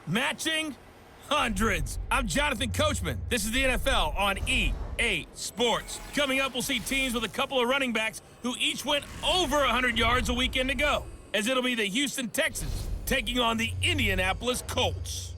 Matching hundreds. I'm Jonathan Coachman. This is the NFL on EA Sports. Coming up, we'll see teams with a couple of running backs who each went over 100 yards a weekend ago, as it'll be the Houston Texans taking on the Indianapolis Colts.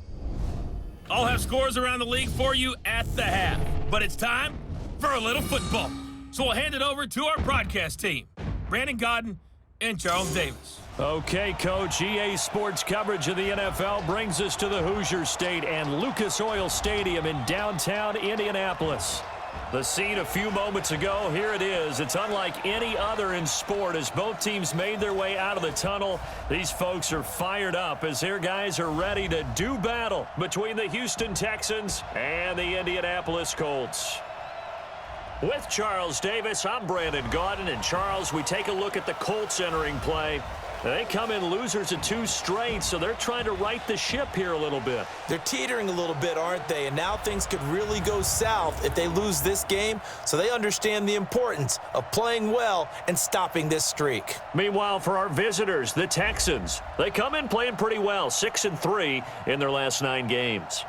I'll have scores around the league for you at the half, but it's time for a little football. So we'll hand it over to our broadcast team, Brandon Godden and Charles Davis. Okay, Coach, EA Sports coverage of the NFL brings us to the Hoosier State and Lucas Oil Stadium in downtown Indianapolis. The scene a few moments ago, here it is. It's unlike any other in sport as both teams made their way out of the tunnel. These folks are fired up as their guys are ready to do battle between the Houston Texans and the Indianapolis Colts. With Charles Davis, I'm Brandon Gaudin, and Charles, we take a look at the Colts entering play. They come in losers of 2 straight, so they're trying to right the ship here a little bit. They're teetering a little bit, aren't they? And now things could really go south if they lose this game, so they understand the importance of playing well and stopping this streak. Meanwhile, for our visitors, the Texans, they come in playing pretty well, 6-3 in their last 9 games.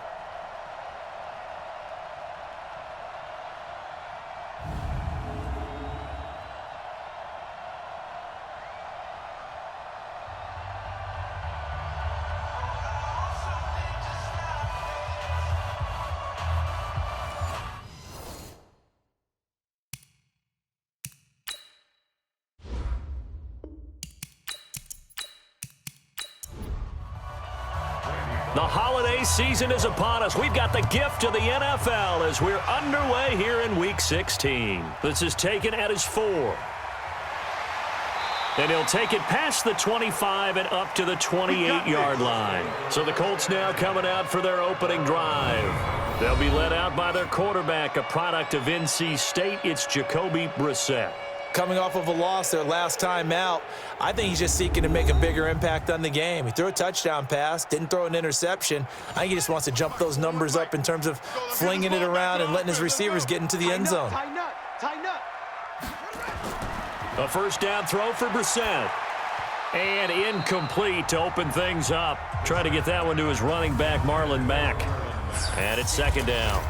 The holiday season is upon us. We've got the gift of the NFL as we're underway here in Week 16. This is taken at his 4. And he'll take it past the 25 and up to the 28-yard line. So the Colts now coming out for their opening drive. They'll be led out by their quarterback, a product of NC State. It's Jacoby Brissett. Coming off of a loss their last time out, I think he's just seeking to make a bigger impact on the game. He threw a touchdown pass, didn't throw an interception. I think he just wants to jump those numbers up in terms of flinging it around and letting his receivers get into the end zone. Tighten up. A first down throw for Brissett. And incomplete to open things up. Trying to get that one to his running back, Marlon Mack. And it's second down.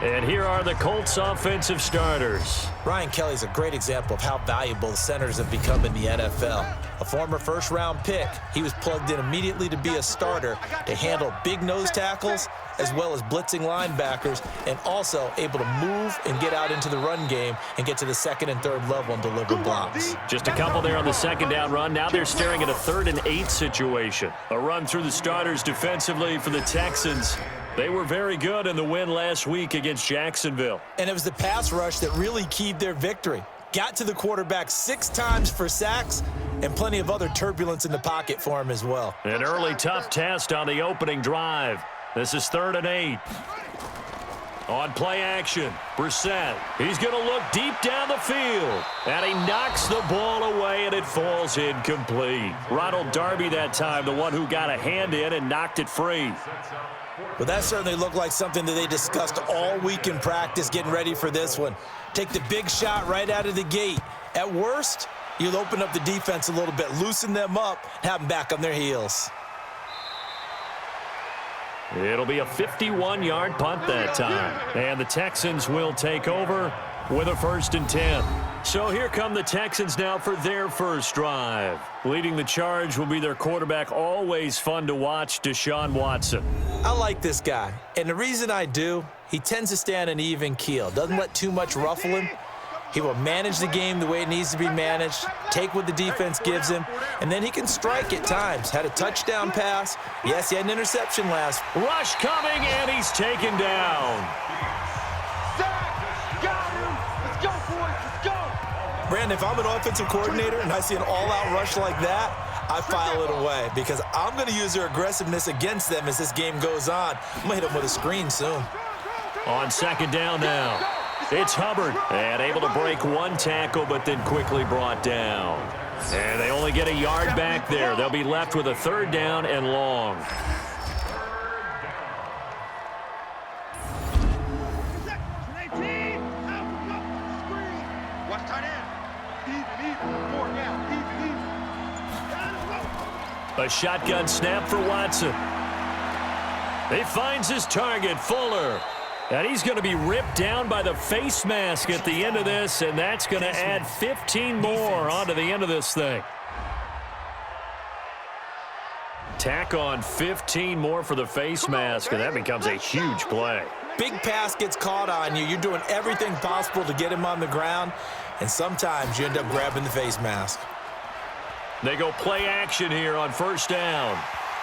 And here are the Colts offensive starters. Ryan Kelly's a great example of how valuable the centers have become in the NFL. A former first-round pick, he was plugged in immediately to be a starter to handle big nose tackles as well as blitzing linebackers, and also able to move and get out into the run game and get to the second and third level and deliver blocks. Just a couple there on the second down run. Now they're staring at a 3rd and 8 situation. A run through the starters defensively for the Texans. They were very good in the win last week against Jacksonville. And it was the pass rush that really keyed their victory. Got to the quarterback 6 times for sacks and plenty of other turbulence in the pocket for him as well. An early tough test on the opening drive. This is 3rd and 8. On play action, Brissett. He's going to look deep down the field. And he knocks the ball away, and it falls incomplete. Ronald Darby that time, the one who got a hand in and knocked it free. Well, that certainly looked like something that they discussed all week in practice getting ready for this one. Take the big shot right out of the gate. At worst, you'll open up the defense a little bit, loosen them up, have them back on their heels. It'll be a 51-yard punt that time. And the Texans will take over with a 1st and 10. So here come the Texans now for their first drive. Leading the charge will be their quarterback, always fun to watch, Deshaun Watson. I like this guy, and the reason I do, he tends to stay on an even keel. Doesn't let too much ruffle him. He will manage the game the way it needs to be managed, take what the defense gives him, and then he can strike at times. Had a touchdown pass. Yes, he had an interception last. Rush coming, and he's taken down. Got him. Let's go, boys. Let's go. Brandon, if I'm an offensive coordinator and I see an all-out rush like that, I file it away because I'm going to use their aggressiveness against them as this game goes on. I'm going to hit them with a screen soon. On second down now. It's Hubbard, and able to break 1 tackle, but then quickly brought down. And they only get a yard back there. They'll be left with a 3rd down and long. Watch tight end. Even. 4 down. Even. A shotgun snap for Watson. He finds his target, Fuller. And he's going to be ripped down by the face mask at the end of this, and that's going to add 15 more onto the end of this thing. Tack on 15 more for the face mask, and that becomes a huge play. Big pass gets caught on you. You're doing everything possible to get him on the ground, and sometimes you end up grabbing the face mask. They go play action here on first down,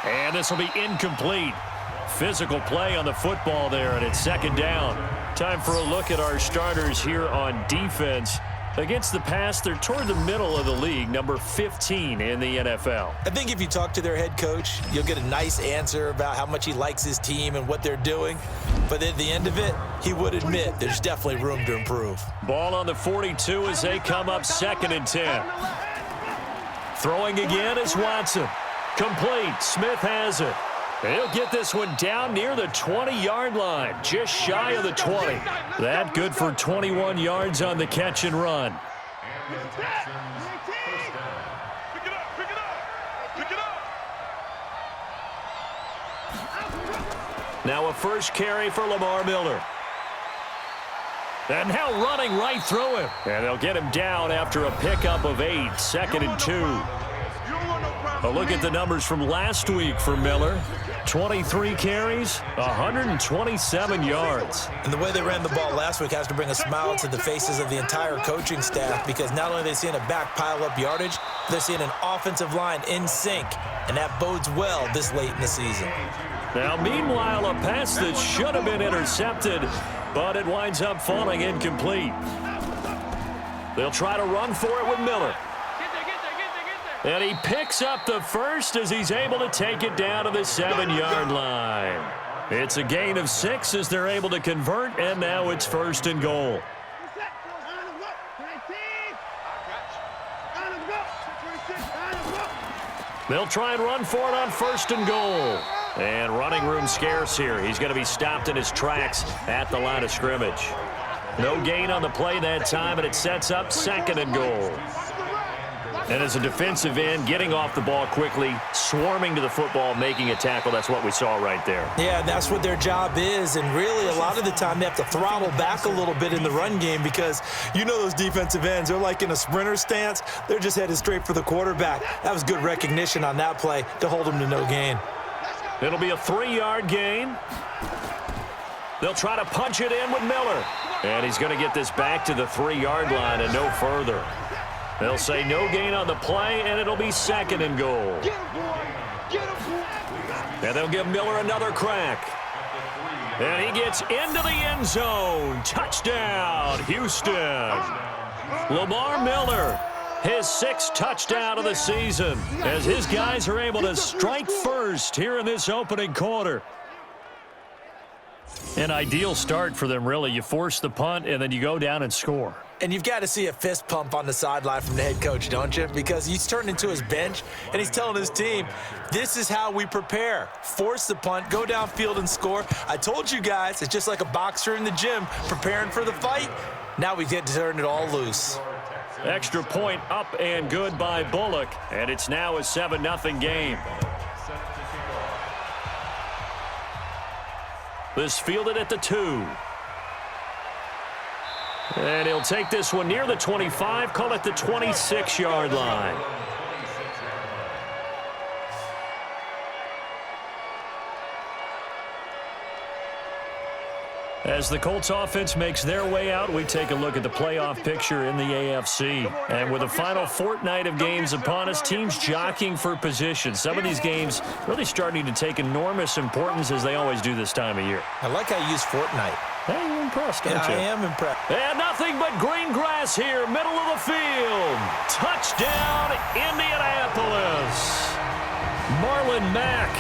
and this will be incomplete. Physical play on the football there, and it's second down. Time for a look at our starters here on defense. Against the pass, they're toward the middle of the league, number 15 in the NFL. I think if you talk to their head coach, you'll get a nice answer about how much he likes his team and what they're doing. But at the end of it, he would admit there's definitely room to improve. Ball on the 42 as they come up 2nd and 10. Throwing again is Watson. Complete. Smith has it. He'll get this one down near the 20-yard line, just shy of the 20. That good for 21 yards on the catch and run. Now a first carry for Lamar Miller. And now running right through him. And they'll get him down after a pickup of 8, 2nd and 2. A look at the numbers from last week for Miller. 23 carries, 127 yards. And the way they ran the ball last week has to bring a smile to the faces of the entire coaching staff, because not only are they seeing a back pile up yardage, they're seeing an offensive line in sync, and that bodes well this late in the season. Now, meanwhile, a pass that should have been intercepted, but it winds up falling incomplete. They'll try to run for it with Miller. And he picks up the first as he's able to take it down to the 7-yard line. It's a gain of 6 as they're able to convert, and now it's 1st and goal. They'll try and run for it on 1st and goal. And running room scarce here. He's going to be stopped in his tracks at the line of scrimmage. No gain on the play that time, and it sets up 2nd and goal. And as a defensive end, getting off the ball quickly, swarming to the football, making a tackle, that's what we saw right there. Yeah, that's what their job is, and really a lot of the time they have to throttle back a little bit in the run game, because you know those defensive ends, they're like in a sprinter stance. They're just headed straight for the quarterback. That was good recognition on that play to hold him to no gain. It'll be a 3-yard gain. They'll try to punch it in with Miller. And he's going to get this back to the 3-yard line and no further. They'll say no gain on the play, and it'll be 2nd and goal. And they'll give Miller another crack. And he gets into the end zone. Touchdown, Houston. Lamar Miller, his 6th touchdown of the season, as his guys are able to strike first here in this opening quarter. An ideal start for them, really. You force the punt, and then you go down and score. And you've got to see a fist pump on the sideline from the head coach, don't you? Because he's turned into his bench, and he's telling his team, this is how we prepare. Force the punt, go downfield and score. I told you guys, it's just like a boxer in the gym preparing for the fight. Now we get to turn it all loose. Extra point up and good by Bullock, and it's now a 7-0 game. This fielded at the 2. And he'll take this one near the 25, call it the 26-yard line. As the Colts offense makes their way out, we take a look at the playoff picture in the AFC. And with the final fortnight of games upon us, teams jockeying for position. Some of these games really starting to take enormous importance, as they always do this time of year. I like how you use fortnight. Hey, you're impressed, aren't you? I am impressed. And nothing but green grass here, middle of the field. Touchdown, Indianapolis. Marlon Mack,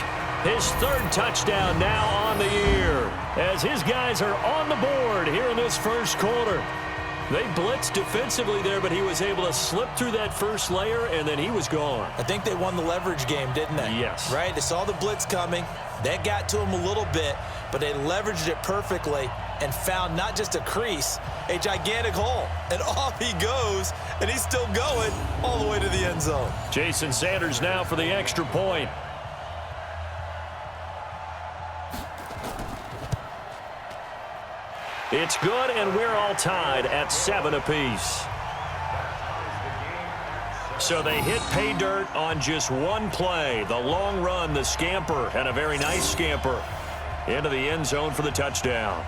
his 3rd touchdown now on the year, as his guys are on the board here in this first quarter. They blitzed defensively there, but he was able to slip through that first layer, and then he was gone. I think they won the leverage game, didn't they? Yes. Right? They saw the blitz coming. That got to him a little bit, but they leveraged it perfectly and found not just a crease, a gigantic hole. And off he goes, and he's still going all the way to the end zone. Jason Sanders now for the extra point. It's good, and we're all tied at 7 apiece. So they hit pay dirt on just one play. The long run, the scamper, and a very nice scamper into the end zone for the touchdown.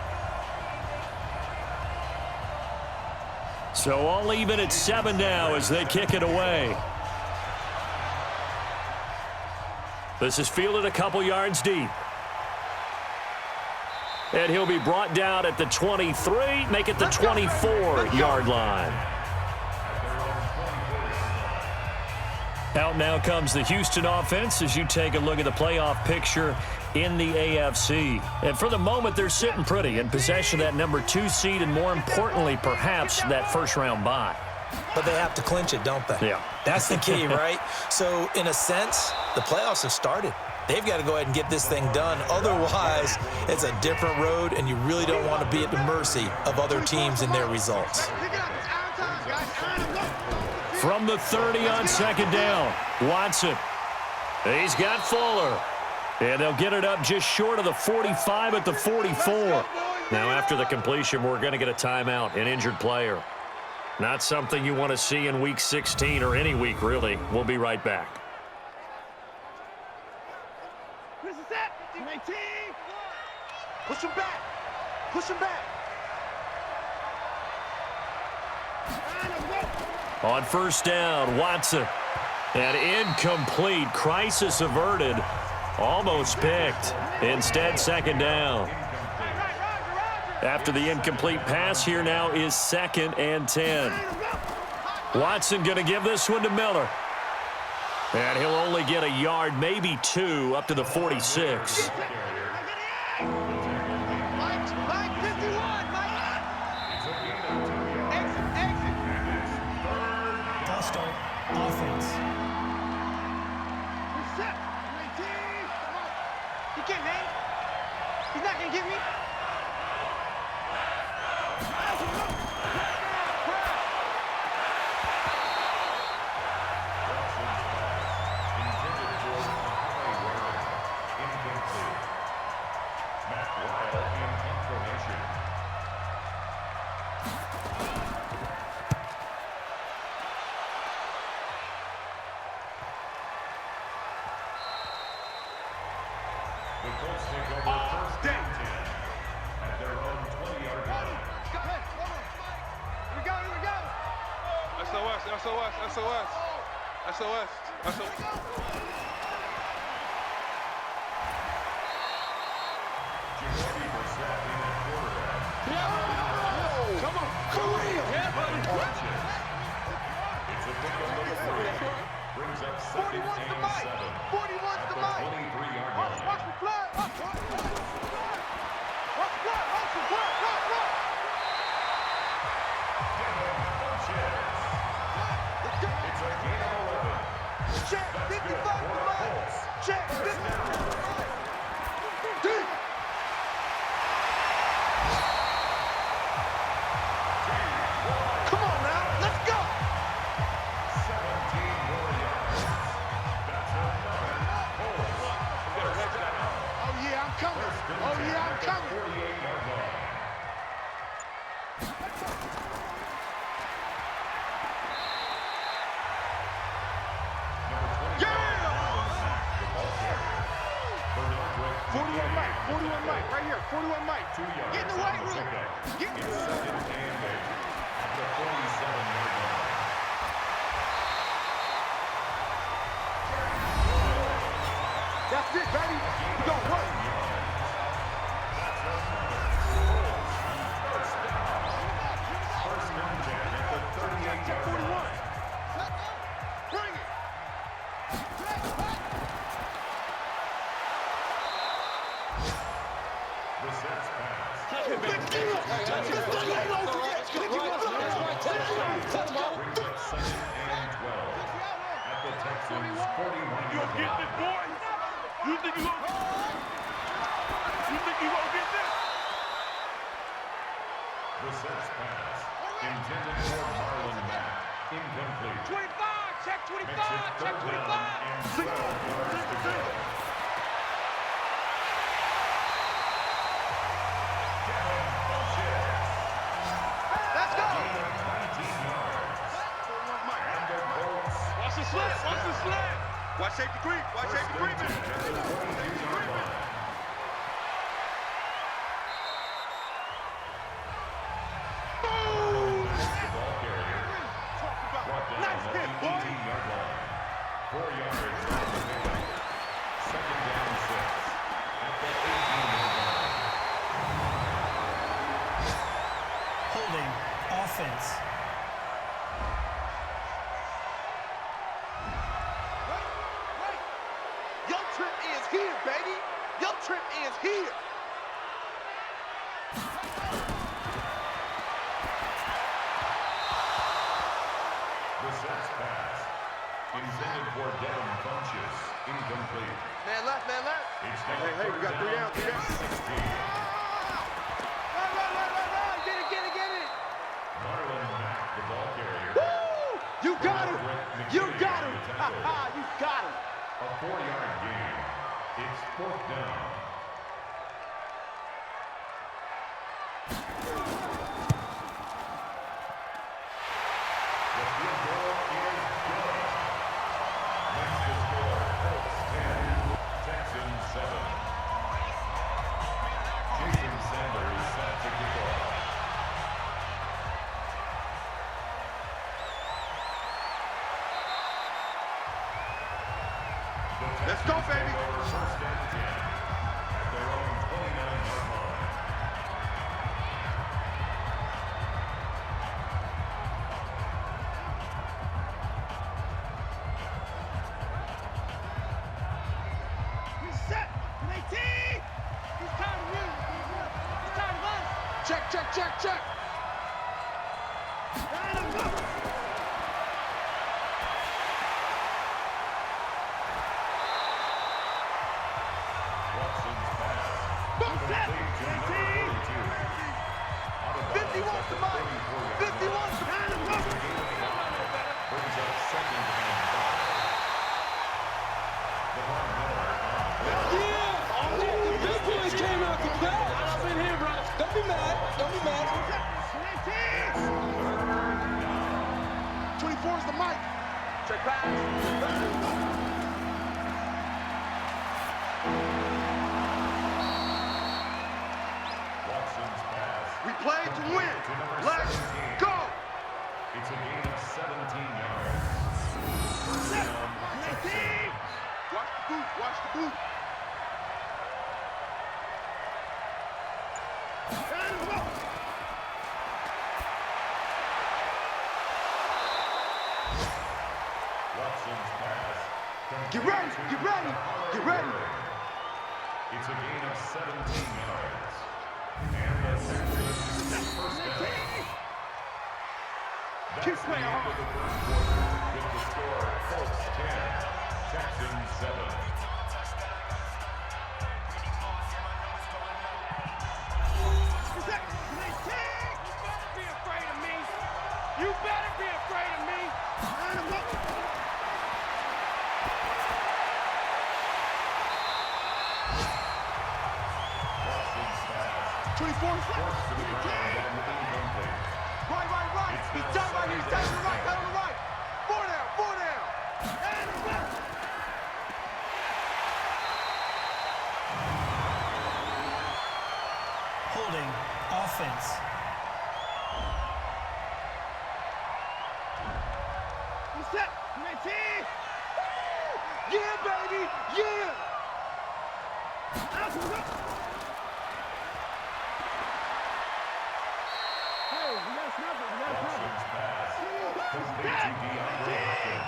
So all even at 7 now as they kick it away. This is fielded a couple yards deep. And he'll be brought down at the 23, make it the 24-yard line. Out now comes the Houston offense as you take a look at the playoff picture in the AFC. And for the moment, they're sitting pretty in possession of that number 2 seed and, more importantly, perhaps that first-round bye. But they have to clinch it, don't they? Yeah. That's the key, right? So, in a sense, the playoffs have started. They've got to go ahead and get this thing done. Otherwise, it's a different road, and you really don't want to be at the mercy of other teams and their results. From the 30 on second down, Watson. He's got Fuller. And they'll get it up just short of the 45 at the 44. Now, after the completion, we're going to get a timeout, an injured player. Not something you want to see in Week 16 or any week, really. We'll be right back. Push him back. Push him back. On first down, Watson. And incomplete. Crisis averted. Almost picked. Instead, second down. After the incomplete pass, here now is 2nd and 10. Watson going to give this one to Miller. And he'll only get a yard, maybe 2, up to the 46. The Colts take over first down 10 at their own 20-yard line. Here we go. SOS. Jacoby Brissett in at quarterback. Come on. Yeah, buddy. It's a pickup of 3. Brings up 2nd and 7 at the 23-yard line. Watch the flag. Watch the flag. It's a gain of 11. Check. 55 to Colts. Check. 55. Come on now. Let's go. 17 more yards. That's another Colts. Oh, yeah, I'm coming. 48-yard line. Yeah! 41 Mike. 41 Mike. Right here. 41 Mike. 2 yards. Get in the weight room. Get in the It's 2nd and 8 at the 47-yard line. That's it, baby. We gonna work. First and 10 at the 38-yard line. Bring it. Brissett's pass. Good deal. Brings up 2nd and 12 at the Texans' 41-yard line. boy? You think you gonna get this? Brissett's pass. Intended for Marlon Mack. Incomplete. 25. Check 25. Makes it Check 3rd down 25. and 12 yards to go. Kevin Funchess. Watch safety creep. Watch safety creep. Nice hit, boy. 4 yards on the pickup. Second down 6. At the 18-yard line. Holding offense. Wait. Your trip is here, baby. Your trip is here. The Sets pass. Intended for Devin Funchess. Incomplete. Man left, man left. It's now Hey, we got 3 down, 3 down. 16. Run. Get it. Marlon Mack, the ball carrier. Woo! You got him. You got him. You got him. A 4-yard gain. It's 4th down. The field goal is good. Makes the score Colts 10, Texans 7. Jason Sanders set to kick off. Let's go, baby. First and 10 at their own 29-yard line. He's set. He's tired of you. He's tired of us. Check. Line him up. Watson's pass. Set. Complete to number 42. Out of 50 bounds wants at the the mic. 34-yard 50 line. wants the line him up. Brings up second and 5. Devon Miller on the play. The big boys came out to play. I've been here, bro. Don't be mad. 24 is the mic. Check pass. Watson's pass. We played to win. To number Let's 17. go. It's a gain of 17 yards. First down, Texans. Watch the boot. Line him up. Watson's pass. Get ready. It's a gain of 17 yards. And the Texans first down. That's Keep the playing end of the first quarter with the score Colts 10, Texans 7. You better be afraid of me. Line him up. Watson's pass. 24 Forced to the ground and incomplete. Right. He's done right here. He's done on the right. 4 down. Line him up. Holding offense. He's set. Yeah, baby. Yeah. Watson's pass. Complete to DeAndre Hopkins. A 3-yard gain.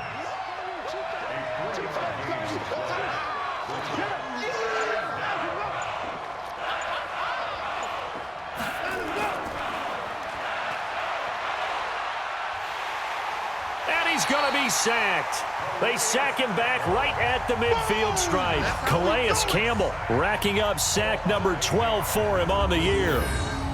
And he's going to be sacked. They sack him back right at the midfield stripe. Calais Campbell racking up sack number 12 for him on the year.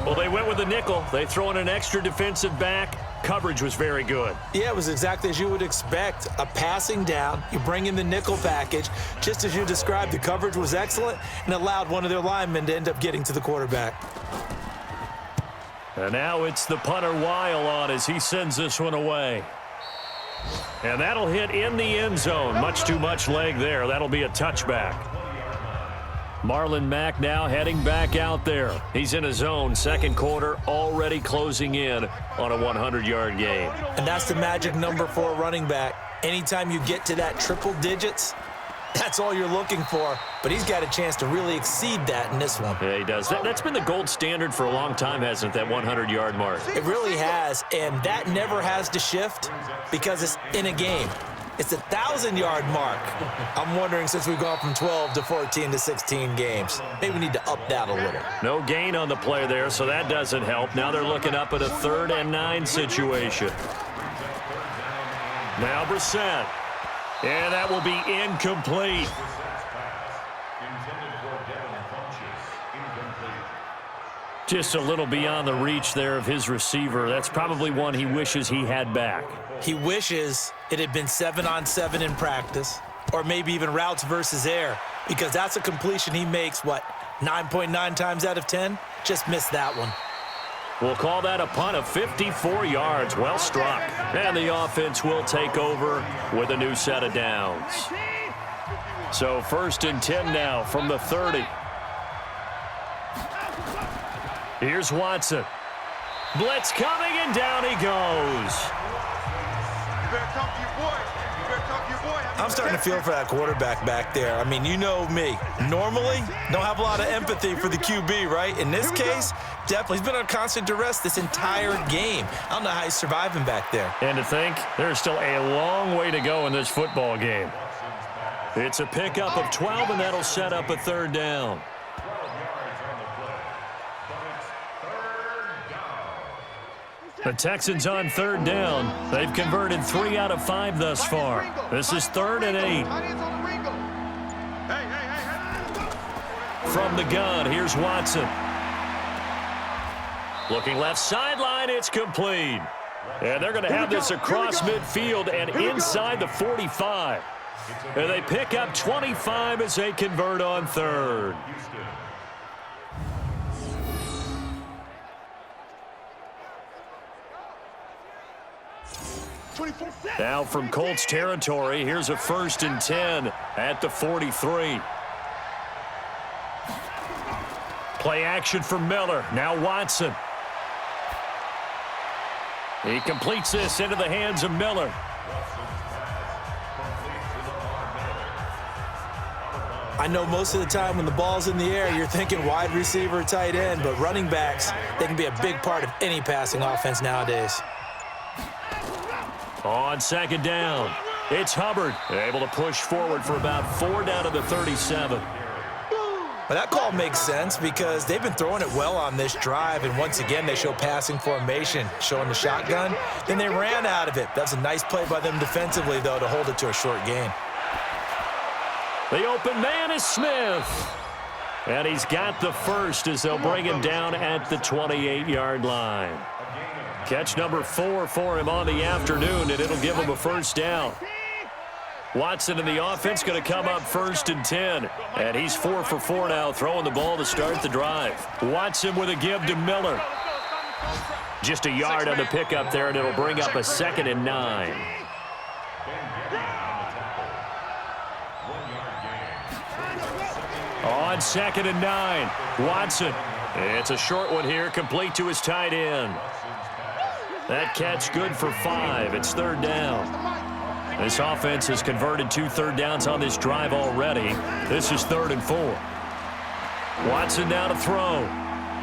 Well, they went with the nickel. They throw in an extra defensive back. Coverage was very good. Yeah, it was exactly as you would expect. A passing down, you bring in the nickel package. Just as you described, the coverage was excellent and allowed one of their linemen to end up getting to the quarterback. And now it's the punter Weil on as he sends this one away. And that'll hit in the end zone. Much too much leg there. That'll be a touchback. Marlon Mack now heading back out there. He's in his own second quarter, already closing in on a 100-yard game. And that's the magic number for a running back. Anytime you get to that triple digits, that's all you're looking for. But he's got a chance to really exceed that in this one. Yeah, he does. That's been the gold standard for a long time, hasn't it, that 100-yard mark? It really has, and that never has to shift because it's in a game. It's a 1,000-yard mark. I'm wondering, since we've gone from 12 to 14 to 16 games, maybe we need to up that a little. No gain on the play there, so that doesn't help. Now they're looking up at a 3rd and 9 situation. Now Brissett. And that will be incomplete. Just a little beyond the reach there of his receiver. That's probably one he wishes he had back. He wishes it had been 7-on-7 in practice, or maybe even routes versus air, because that's a completion he makes, 9.9 times out of 10? Just missed that one. We'll call that a punt of 54 yards. Well struck. And the offense will take over with a new set of downs. So 1st and 10 now from the 30. Here's Watson. Blitz coming, and down he goes. I'm starting to feel for that quarterback back there. I mean, you know me. Normally, don't have a lot of empathy for the QB, right? In this case, definitely. He's been under constant duress this entire game. I don't know how he's surviving back there. And to think, there's still a long way to go in this football game. It's a pickup of 12, and that'll set up a 3rd down. The Texans on 3rd down. They've converted 3 out of 5 thus far. This is 3rd and 8. From the gun, here's Watson. Looking left sideline, it's complete. And they're going to have this across midfield and inside the 45. And they pick up 25 as they convert on 3rd. Now from Colts territory, here's a 1st and 10 at the 43. Play action for Miller. Now Watson. He completes this into the hands of Miller. I know most of the time when the ball's in the air, you're thinking wide receiver, tight end, but running backs, they can be a big part of any passing offense nowadays. On 2nd down, it's Hubbard, able to push forward for about 4 down to the 37. But that call makes sense because they've been throwing it well on this drive, and once again they show passing formation, showing the shotgun. Then they ran out of it. That's a nice play by them defensively, though, to hold it to a short gain. The open man is Smith. And he's got the first as they'll bring him down at the 28-yard line. Catch number 4 for him on the afternoon, and it'll give him a 1st down. Watson and the offense going to come up 1st and 10. And he's 4 for 4 now, throwing the ball to start the drive. Watson with a give to Miller. Just a yard on the pickup there, and it'll bring up a 2nd and 9. On 2nd and 9, Watson. It's a short one here, complete to his tight end. That catch good for 5. It's 3rd down. This offense has converted 2 3rd downs on this drive already. This is 3rd and 4. Watson now to throw.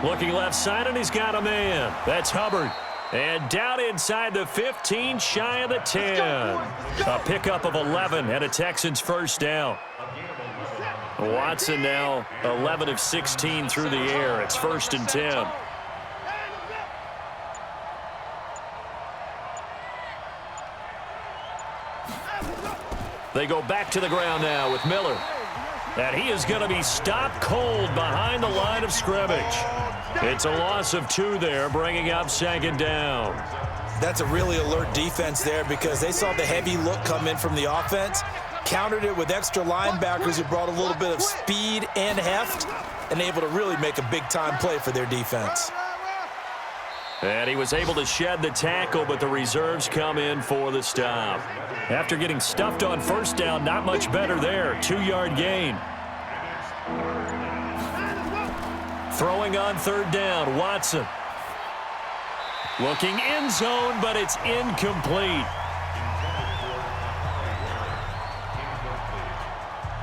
Looking left side, and he's got a man. That's Hubbard. And down inside the 15, shy of the 10. A pickup of 11 and a Texans 1st down. Watson now 11 of 16 through the air. It's 1st and 10. They go back to the ground now with Miller. And he is going to be stopped cold behind the line of scrimmage. It's a loss of 2 there, bringing up 2nd down. That's a really alert defense there because they saw the heavy look come in from the offense, countered it with extra linebackers who brought a little bit of speed and heft, and able to really make a big-time play for their defense. And he was able to shed the tackle, but the reserves come in for the stop. After getting stuffed on first down, not much better there. 2-yard gain. Throwing on third down, Watson. Looking end zone, but it's incomplete.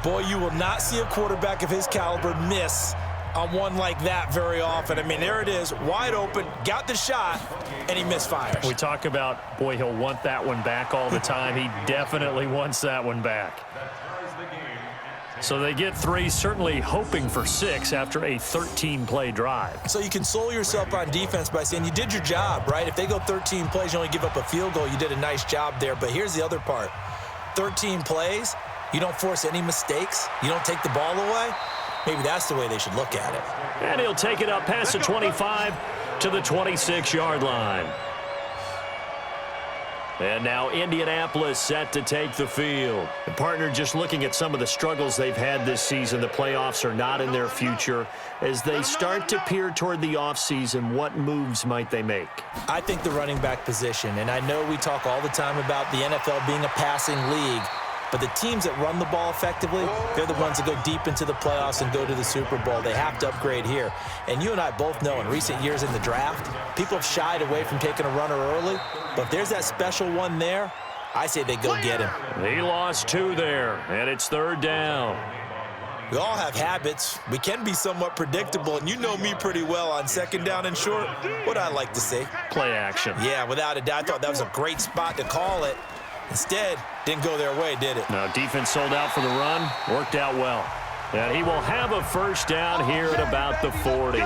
Boy, you will not see a quarterback of his caliber miss on one like that very often. I mean, there it is, wide open, got the shot, and he misfires. We talk about, boy, he'll want that one back all the time. He definitely wants that one back. So they get 3, certainly hoping for 6 after a 13-play drive. So you console yourself on defense by saying you did your job, right? If they go 13 plays, you only give up a field goal, you did a nice job there. But here's the other part. 13 plays, you don't force any mistakes, you don't take the ball away. Maybe that's the way they should look at it. And he'll take it up past the 25 to the 26-yard line. And now Indianapolis set to take the field. The partner, just looking at some of the struggles they've had this season, the playoffs are not in their future. As they start to peer toward the offseason, what moves might they make? I think the running back position, and I know we talk all the time about the NFL being a passing league, but the teams that run the ball effectively, they're the ones that go deep into the playoffs and go to the Super Bowl. They have to upgrade here. And you and I both know in recent years in the draft, people have shied away from taking a runner early. But if there's that special one there, I say they go get him. He lost 2 there, and it's third down. We all have habits. We can be somewhat predictable, and you know me pretty well on second down and short. What I like to say? Play action. Yeah, without a doubt. I thought that was a great spot to call it. Instead, didn't go their way, did it? Now, defense sold out for the run. Worked out well. And he will have a first down here at about the 40.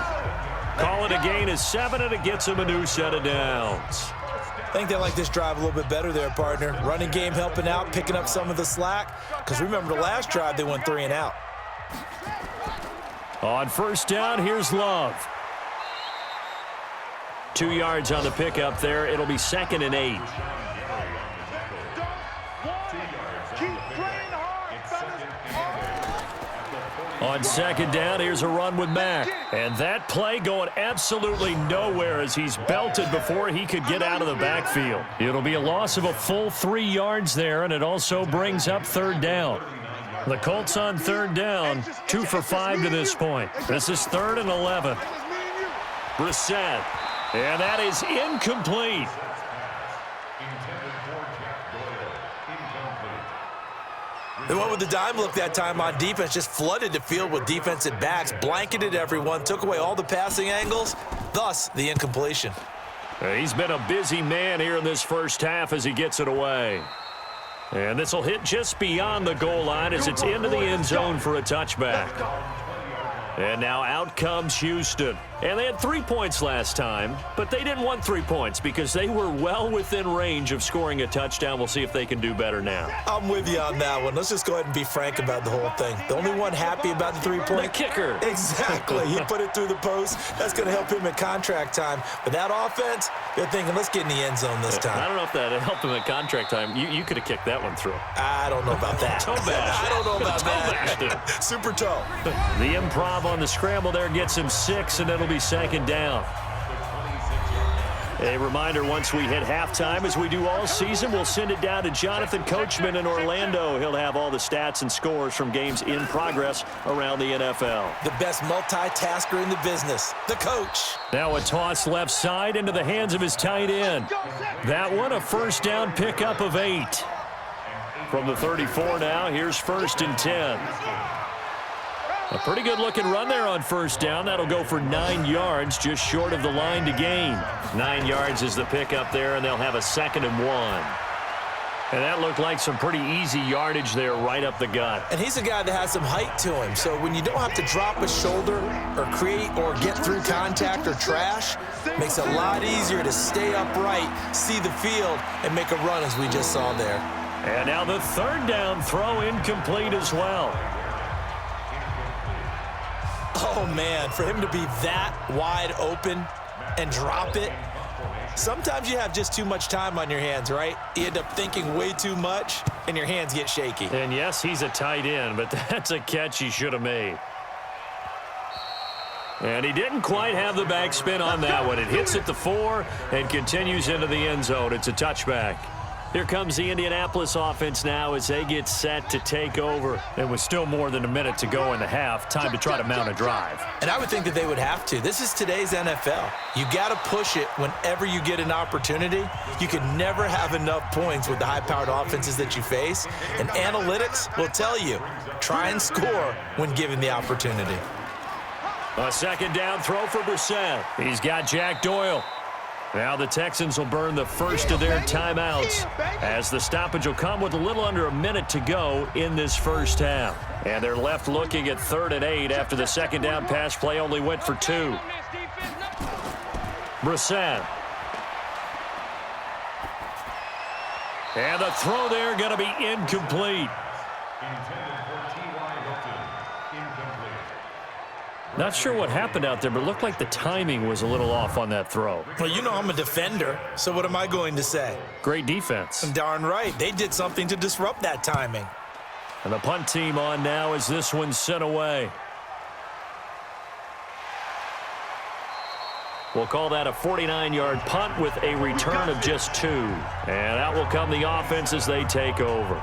Call it a gain of 7, and it gets him a new set of downs. I think they like this drive a little bit better there, partner. Running game helping out, picking up some of the slack. Because remember, the last drive, they went 3 and out. On first down, here's Love. 2 yards on the pickup there. It'll be 2nd and 8. On second down, here's a run with Mack. And that play going absolutely nowhere as he's belted before he could get out of the backfield. It'll be a loss of a full 3 yards there, and it also brings up third down. The Colts on third down, 2 for 5 to this point. This is 3rd and 11. Brissett. And that is incomplete. They went with the dime look that time on defense, just flooded the field with defensive backs, blanketed everyone, took away all the passing angles, thus the incompletion. He's been a busy man here in this first half as he gets it away. And this will hit just beyond the goal line as it's into the end zone for a touchback. And now out comes Houston. And they had 3 points last time, but they didn't want 3 points because they were well within range of scoring a touchdown. We'll see if they can do better now. I'm with you on that one. Let's just go ahead and be frank about the whole thing. The only one happy about the 3-point? The kicker. Exactly. He put it through the post. That's going to help him at contract time. But that offense, they're thinking, let's get in the end zone this time. I don't know if that helped him at contract time. You could have kicked that one through. I don't know about that. Toe bash. I don't know about that. that. Super toe. The improv on the scramble there gets him 6, and it'll be 2nd down. A reminder, once we hit halftime, as we do all season, we'll send it down to Jonathan Coachman in Orlando. He'll have all the stats and scores from games in progress around the NFL. The best multitasker in the business, the coach. Now a toss left side into the hands of his tight end. That one a first down pickup of 8. From the 34 now, here's 1st and 10. A pretty good-looking run there on first down. That'll go for 9 yards, just short of the line to gain. 9 yards is the pickup there, and they'll have a 2nd and 1. And that looked like some pretty easy yardage there right up the gut. And he's a guy that has some height to him, so when you don't have to drop a shoulder or create or get through contact or trash, makes it a lot easier to stay upright, see the field, and make a run as we just saw there. And now the 3rd down throw incomplete as well. Oh, man, for him to be that wide open and drop it, sometimes you have just too much time on your hands, right? You end up thinking way too much, and your hands get shaky. And, yes, he's a tight end, but that's a catch he should have made. And he didn't quite have the backspin on that one. It hits at the 4 and continues into the end zone. It's a touchback. Here comes the Indianapolis offense now as they get set to take over. It was still more than a minute to go in the half. Time to try to mount a drive. And I would think that they would have to. This is today's NFL. You got to push it whenever you get an opportunity. You can never have enough points with the high-powered offenses that you face. And analytics will tell you, try and score when given the opportunity. A second down throw for Brissett. He's got Jack Doyle. Now the Texans will burn the first of their timeouts as the stoppage will come with a little under a minute to go in this first half. And they're left looking at 3rd and 8 after the second down pass play only went for 2. Brissett. And the throw there going to be incomplete. Not sure what happened out there, but it looked like the timing was a little off on that throw. Well, you know I'm a defender, so what am I going to say? Great defense. Darn right. They did something to disrupt that timing. And the punt team on now as this one's sent away. We'll call that a 49-yard punt with a return of just 2. And out will come the offense as they take over.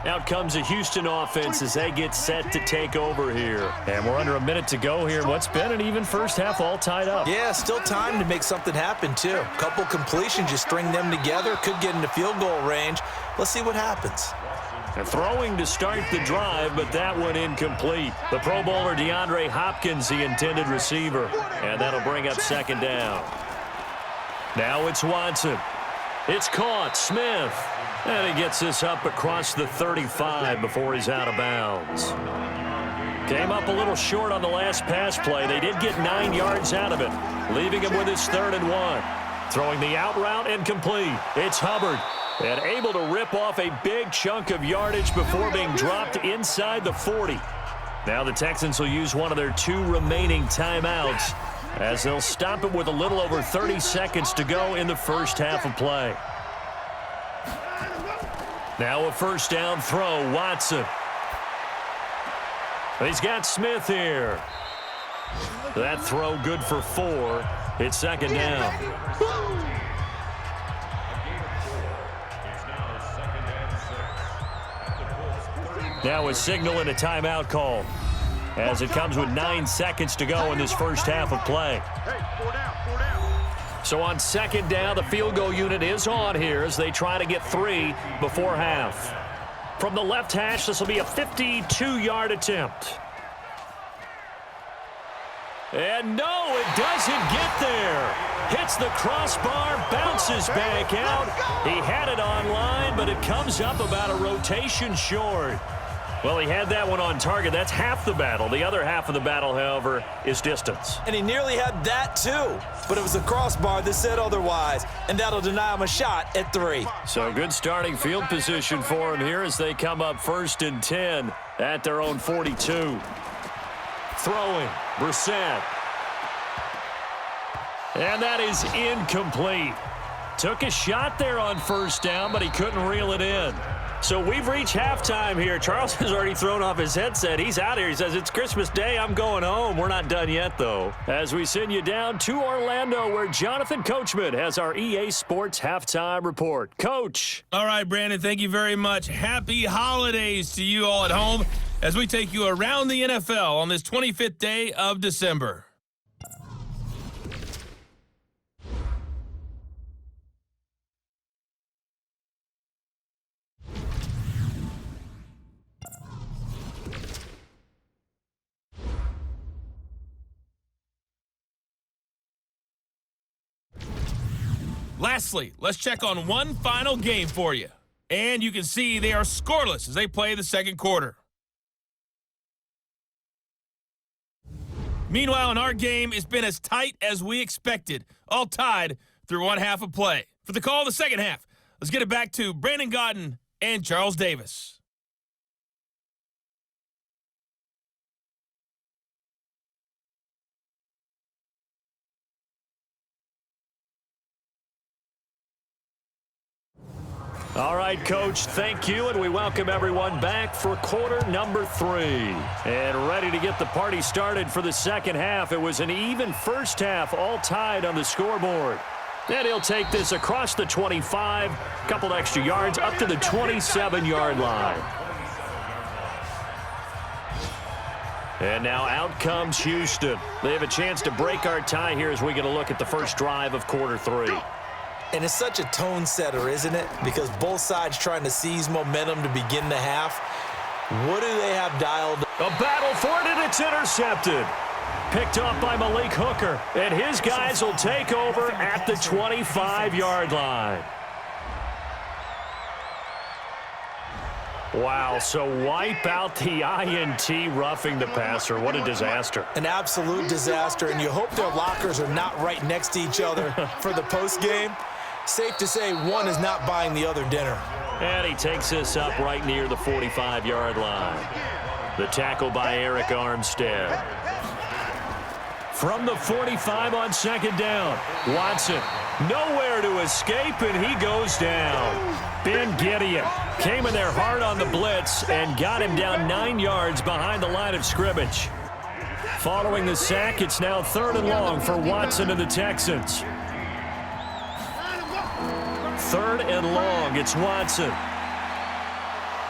Out comes the Houston offense as they get set to take over here. And we're under a minute to go here in what's been an even first half, all tied up. Yeah, still time to make something happen, too. Couple completions, you string them together, could get into field goal range. Let's see what happens. And throwing to start the drive, but that one incomplete. The Pro Bowler DeAndre Hopkins, the intended receiver. And that'll bring up second down. Now it's Watson. It's caught. Smith. And he gets this up across the 35 before he's out of bounds. Came up a little short on the last pass play. They did get 9 yards out of it, leaving him with his 3rd and 1. Throwing the out route incomplete. It's Hubbard. And able to rip off a big chunk of yardage before being dropped inside the 40. Now the Texans will use one of their 2 remaining timeouts as they'll stop it with a little over 30 seconds to go in the first half of play. Now a first down throw, Watson. He's got Smith here. That throw good for 4. It's second down. Now a signal and a timeout call as it comes with 9 seconds to go in this first half of play. So on second down, the field goal unit is on here as they try to get 3 before half. From the left hash, this will be a 52-yard attempt. And no, it doesn't get there. Hits the crossbar, bounces back out. He had it on line, but it comes up about a rotation short. Well, he had that one on target. That's half the battle. The other half of the battle, however, is distance. And he nearly had that, too. But it was the crossbar that said otherwise, and that'll deny him a shot at 3. So good starting field position for him here as they come up 1st and 10 at their own 42. Throwing, Brissett. And that is incomplete. Took a shot there on first down, but he couldn't reel it in. So we've reached halftime here. Charles has already thrown off his headset. He's out here. He says, it's Christmas Day. I'm going home. We're not done yet, though. As we send you down to Orlando, where Jonathan Coachman has our EA Sports Halftime Report. Coach. All right, Brandon, thank you very much. Happy holidays to you all at home as we take you around the NFL on this 25th day of December. Lastly, let's check on one final game for you. And you can see they are scoreless as they play the second quarter. Meanwhile, in our game, it's been as tight as we expected, all tied through one half of play. For the call of the second half, let's get it back to Brandon Gaudin and Charles Davis. All right, Coach, thank you, and we welcome everyone back for quarter number 3. And ready to get the party started for the second half. It was an even first half, all tied on the scoreboard. And he'll take this across the 25, couple extra yards, up to the 27-yard line. And now out comes Houston. They have a chance to break our tie here as we get a look at the first drive of quarter 3. And it's such a tone setter, isn't it? Because both sides trying to seize momentum to begin the half. What do they have dialed? A battle for it, and it's intercepted. Picked up by Malik Hooker. And his guys will take over at the 25-yard line. Wow, so wipe out the INT roughing the passer. What a disaster. An absolute disaster, and you hope their lockers are not right next to each other for the postgame. Safe to say one is not buying the other dinner. And he takes this up right near the 45-yard line. The tackle by Eric Armstead. From the 45 on second down, Watson nowhere to escape, and he goes down. Ben Gideon came in there hard on the blitz and got him down 9 yards behind the line of scrimmage. Following the sack, it's now 3rd and long for Watson and the Texans. 3rd and long, it's Watson.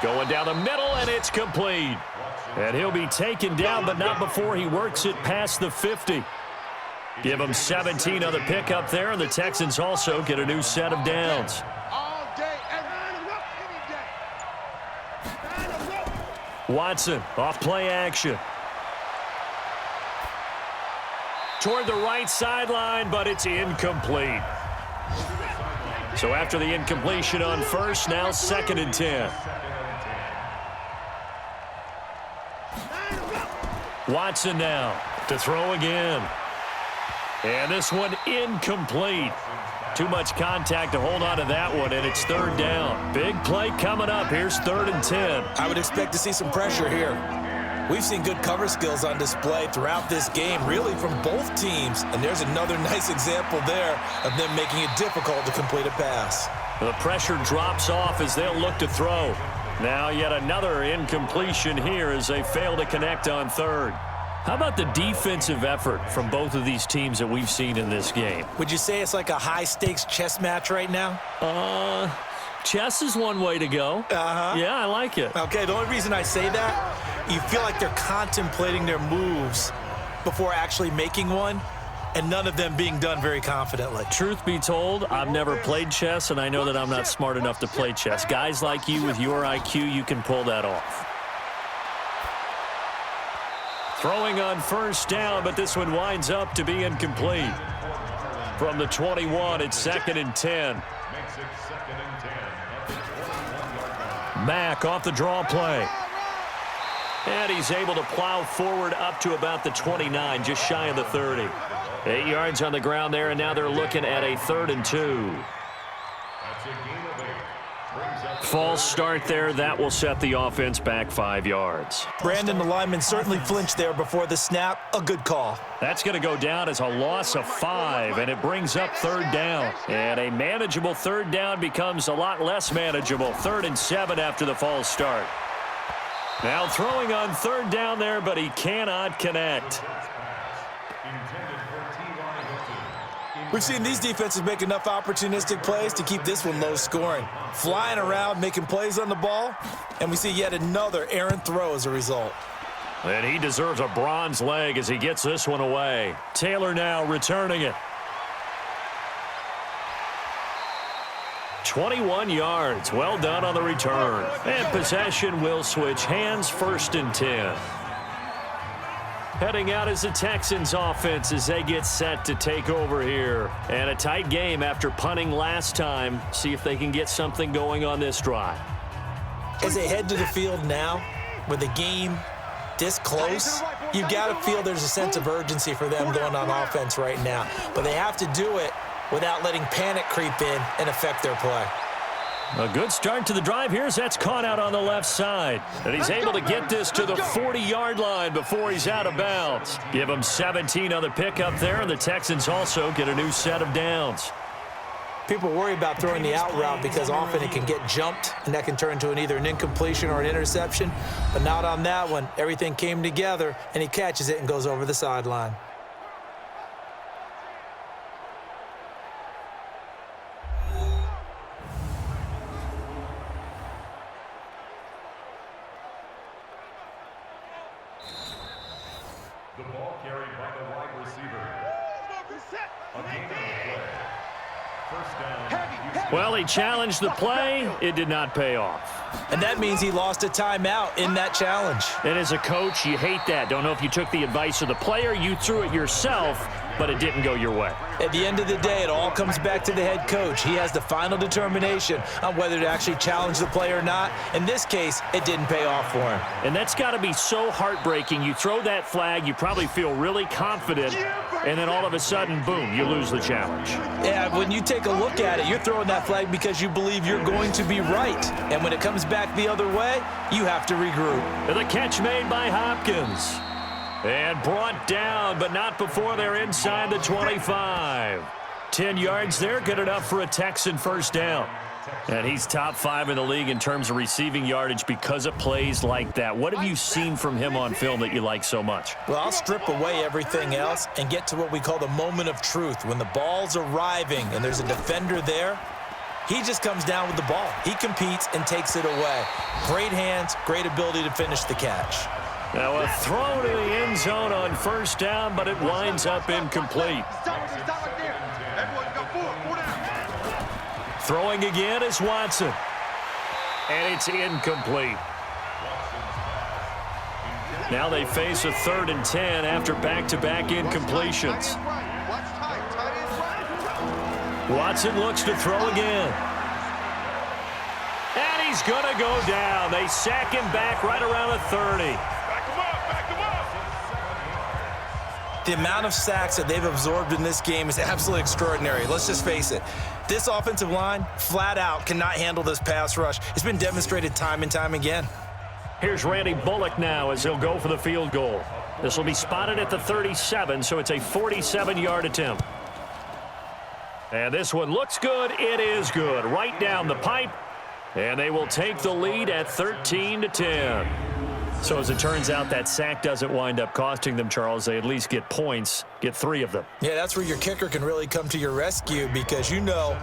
Going down the middle, and it's complete. And he'll be taken down, but not before he works it past the 50. Give him 17 on the pickup there, and the Texans also get a new set of downs. Watson off play action. Toward the right sideline, but it's incomplete. So after the incompletion on first, now 2nd and 10. Watson now to throw again. And this one incomplete. Too much contact to hold on to that one, and it's 3rd down. Big play coming up. Here's 3rd and 10. I would expect to see some pressure here. We've seen good cover skills on display throughout this game, really from both teams. And there's another nice example there of them making it difficult to complete a pass. The pressure drops off as they'll look to throw. Now yet another incompletion here as they fail to connect on 3rd. How about the defensive effort from both of these teams that we've seen in this game? Would you say it's like a high-stakes chess match right now? Chess is one way to go. Yeah, I like it. Okay, the only reason I say that, you feel like they're contemplating their moves before actually making one, and none of them being done very confidently. Truth be told, I've never played chess, and I know that I'm not smart enough to play chess. Guys like you with your IQ, you can pull that off. Throwing on 1st down, but this one winds up to be incomplete. From the 21, it's 2nd and 10. Mack off the draw play. And he's able to plow forward up to about the 29, just shy of the 30. 8 yards on the ground there, and now they're looking at a 3rd and 2. False start there. That will set the offense back 5 yards. Brandon, the lineman, certainly flinched there before the snap. A good call. That's going to go down as a loss of 5, and it brings up 3rd down. And a manageable 3rd down becomes a lot less manageable. 3rd and 7 after the false start. Now throwing on 3rd down there, but he cannot connect. We've seen these defenses make enough opportunistic plays to keep this one low scoring. Flying around, making plays on the ball, and we see yet another errant throw as a result. And he deserves a bronze leg as he gets this one away. Taylor now returning it. 21 yards. Well done on the return. And possession will switch hands, 1st and 10. Heading out is the Texans offense as they get set to take over here. And a tight game after punting last time. See if they can get something going on this drive. As they head to the field now, with the game this close, you've got to feel there's a sense of urgency for them going on offense right now. But they have to do it without letting panic creep in and affect their play. A good start to the drive. That's caught out on the left side. And he's able to get this to the 40-yard line before he's out of bounds. Give him 17 on the pickup there, and the Texans also get a new set of downs. People worry about throwing the out route because often it can get jumped, and that can turn into either an incompletion or an interception. But not on that one. Everything came together, and he catches it and goes over the sideline. The ball carried by the wide receiver. A gain on the play. First down. Well, he challenged the play. It did not pay off. And that means he lost a timeout in that challenge. And as a coach, you hate that. Don't know if you took the advice of the player, you threw it yourself, but it didn't go your way. At the end of the day, it all comes back to the head coach. He has the final determination on whether to actually challenge the play or not. In this case, it didn't pay off for him. And that's got to be so heartbreaking. You throw that flag, you probably feel really confident, and then all of a sudden, boom, you lose the challenge. Yeah, when you take a look at it, you're throwing that flag because you believe you're going to be right. And when it comes back the other way, you have to regroup. And the catch made by Hopkins. And brought down, but not before they're inside the 25. 10 yards there, good enough for a Texan first down. And he's top 5 in the league in terms of receiving yardage because of plays like that. What have you seen from him on film that you like so much? Well, I'll strip away everything else and get to what we call the moment of truth. When the ball's arriving and there's a defender there, he just comes down with the ball. He competes and takes it away. Great hands, great ability to finish the catch. Now a throw to the end zone on first down, but it winds up incomplete. Throwing again is Watson. And it's incomplete. Now they face a 3rd and 10 after back-to-back incompletions. Watson looks to throw again. And he's going to go down. They sack him back right around the 30. The amount of sacks that they've absorbed in this game is absolutely extraordinary. Let's just face it. This offensive line, flat out, cannot handle this pass rush. It's been demonstrated time and time again. Here's Randy Bullock now as he'll go for the field goal. This will be spotted at the 37, so it's a 47-yard attempt. And this one looks good. It is good. Right down the pipe. And they will take the lead at 13-10. So as it turns out, that sack doesn't wind up costing them, Charles. They at least get points, get 3 of them. Yeah, that's where your kicker can really come to your rescue because, you know,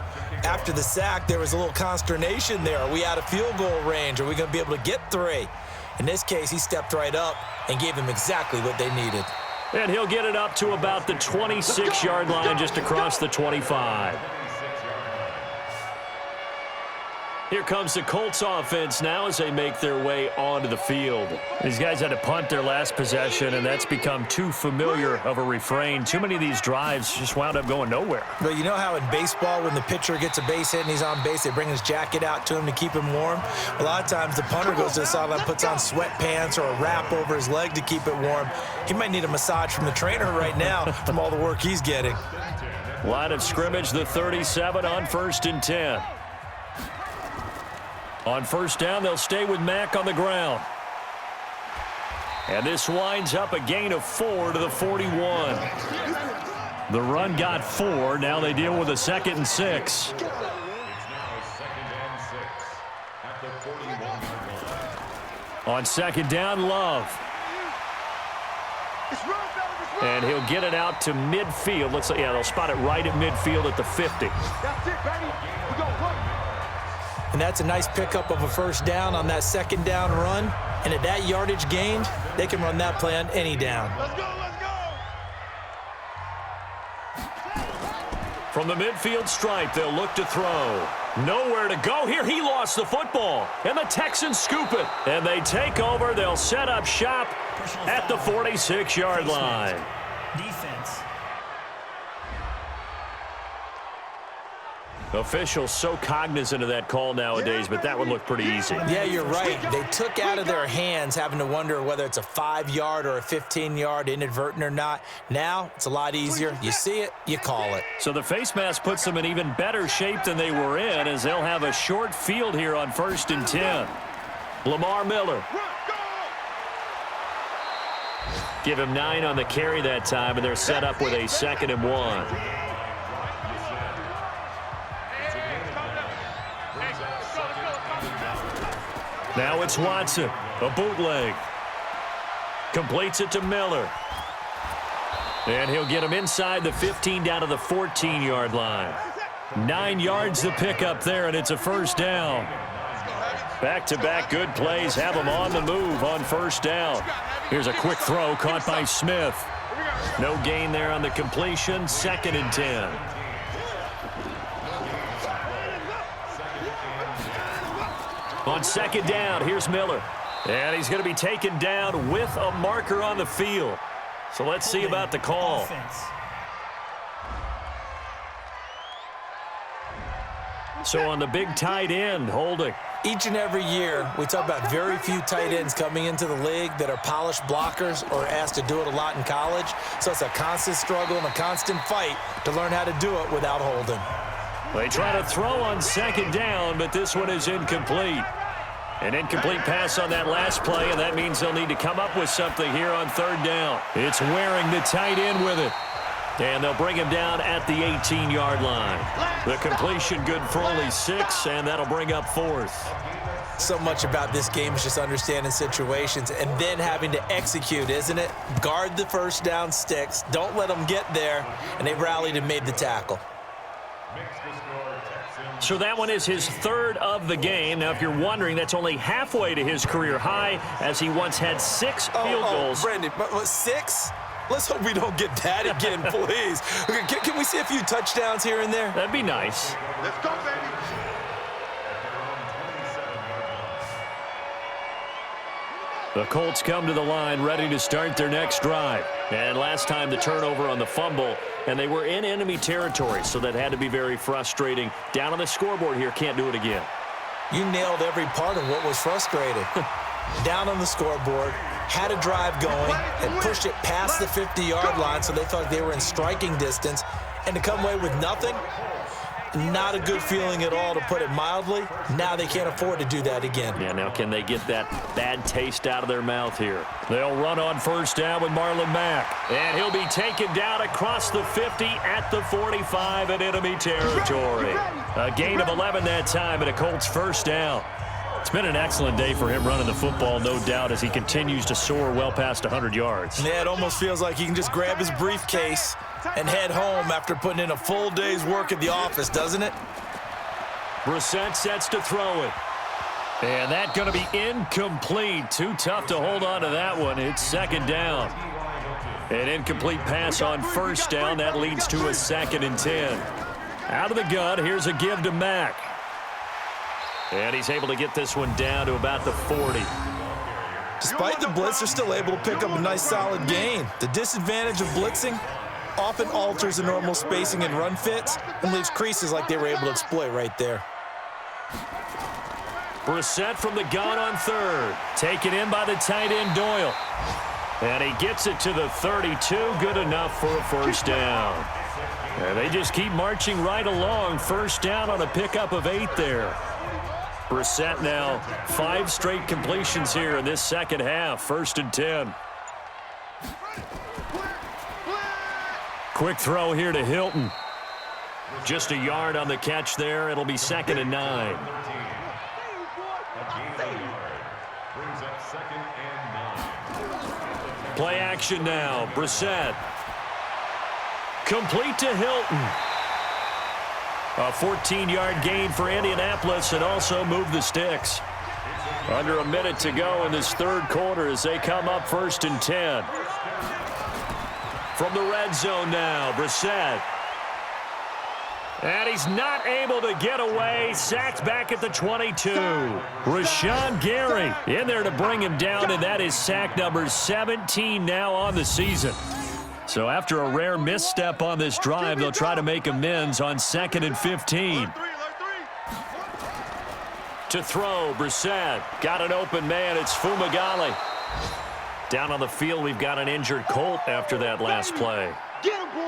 after the sack, there was a little consternation there. Are we out of field goal range? Are we going to be able to get 3? In this case, he stepped right up and gave them exactly what they needed. And he'll get it up to about the 26-yard line just across the 25. Here comes the Colts offense now as they make their way onto the field. These guys had to punt their last possession, and that's become too familiar of a refrain. Too many of these drives just wound up going nowhere. But you know how in baseball, when the pitcher gets a base hit and he's on base, they bring his jacket out to him to keep him warm? A lot of times the punter goes to the sideline, puts on sweatpants or a wrap over his leg to keep it warm. He might need a massage from the trainer right now from all the work he's getting. Line of scrimmage, the 37 on 1st and 10. On first down, they'll stay with Mack on the ground. And this winds up a gain of 4 to the 41. The run got 4. Now they deal with a 2nd and 6. It's now 2nd and 6 at the 41-yard line. On 2nd down, Love. And he'll get it out to midfield. Looks like, yeah, they'll spot it right at midfield at the 50. That's it, baby. We go one. And that's a nice pickup of a first down on that 2nd down run. And at that yardage gained, they can run that play on any down. Let's go, let's go. From the midfield stripe, they'll look to throw. Nowhere to go here. He lost the football. And the Texans scoop it. And they take over. They'll set up shop at the 46-yard line. Defense. Officials so cognizant of that call nowadays, but that would look pretty easy. Yeah, you're right. They took out of their hands having to wonder whether it's a 5-yard or a 15-yard inadvertent or not. Now, it's a lot easier. You see it, you call it. So the face mask puts them in even better shape than they were in as they'll have a short field here on 1st and 10. Lamar Miller. Give him 9 on the carry that time, and they're set up with a 2nd and 1. Now it's Watson, a bootleg. Completes it to Miller. And he'll get him inside the 15 down to the 14-yard line. 9 yards to pick up there, and it's a first down. Back-to-back good plays have him on the move on first down. Here's a quick throw caught by Smith. No gain there on the completion, 2nd and 10. On 2nd down, here's Miller. And he's going to be taken down with a marker on the field. So let's see about the call. So on the big tight end, holding. Each and every year, we talk about very few tight ends coming into the league that are polished blockers or asked to do it a lot in college. So it's a constant struggle and a constant fight to learn how to do it without holding. They try to throw on 2nd down, but this one is incomplete. An incomplete pass on that last play, and that means they'll need to come up with something here on 3rd down. It's Waring, the tight end, with it. And they'll bring him down at the 18-yard line. The completion good for only 6, and that'll bring up 4th. So much about this game is just understanding situations and then having to execute, isn't it? Guard the first down sticks. Don't let them get there, and they rallied and made the tackle. So that one is his 3rd of the game. Now, if you're wondering, that's only halfway to his career high, as he once had 6 field goals. Brandon, but 6? Let's hope we don't get that again, please. Can we see a few touchdowns here and there? That'd be nice. Let's go, baby. The Colts come to the line ready to start their next drive. And last time the turnover on the fumble, and they were in enemy territory, so that had to be very frustrating. Down on the scoreboard here, can't do it again. You nailed every part of what was frustrating. Down on the scoreboard, had a drive going, and pushed it past the 50-yard line so they thought they were in striking distance, and to come away with nothing, not a good feeling at all, to put it mildly. Now they can't afford to do that again. Yeah, now can they get that bad taste out of their mouth here? They'll run on first down with Marlon Mack. And he'll be taken down across the 50 at the 45 in enemy territory. A gain of 11 that time and a Colts first down. It's been an excellent day for him running the football, no doubt, as he continues to soar well past 100 yards. Yeah, it almost feels like he can just grab his briefcase and head home after putting in a full day's work at the office, doesn't it? Brissett sets to throw it. And that's going to be incomplete. Too tough to hold on to that one. It's 2nd down. An incomplete pass on first down. That leads to a 2nd and 10. Out of the gun, here's a give to Mack. And he's able to get this one down to about the 40. Despite the blitz, they're still able to pick up a nice solid gain. The disadvantage of blitzing often alters the normal spacing and run fits and leaves creases like they were able to exploit right there. Brissett from the gun on 3rd. Taken in by the tight end Doyle. And he gets it to the 32. Good enough for a first down. And they just keep marching right along. First down on a pickup of 8 there. Brissett now 5 straight completions here in this second half. 1st and 10. Quick throw here to Hilton. Just a yard on the catch there. It'll be 2nd and 9. Play action now. Brissett. Complete to Hilton. A 14-yard gain for Indianapolis and also move the sticks. Under a minute to go in this 3rd quarter as they come up 1st and 10. From the red zone now, Brissett. And he's not able to get away. Sacked back at the 22. Rashawn Gary in there to bring him down, and that is sack number 17 now on the season. So after a rare misstep on this drive, they'll try to make amends on 2nd and 15. To throw, Brissett. Got an open man. It's Fumagalli. Down on the field, we've got an injured Colt after that last play.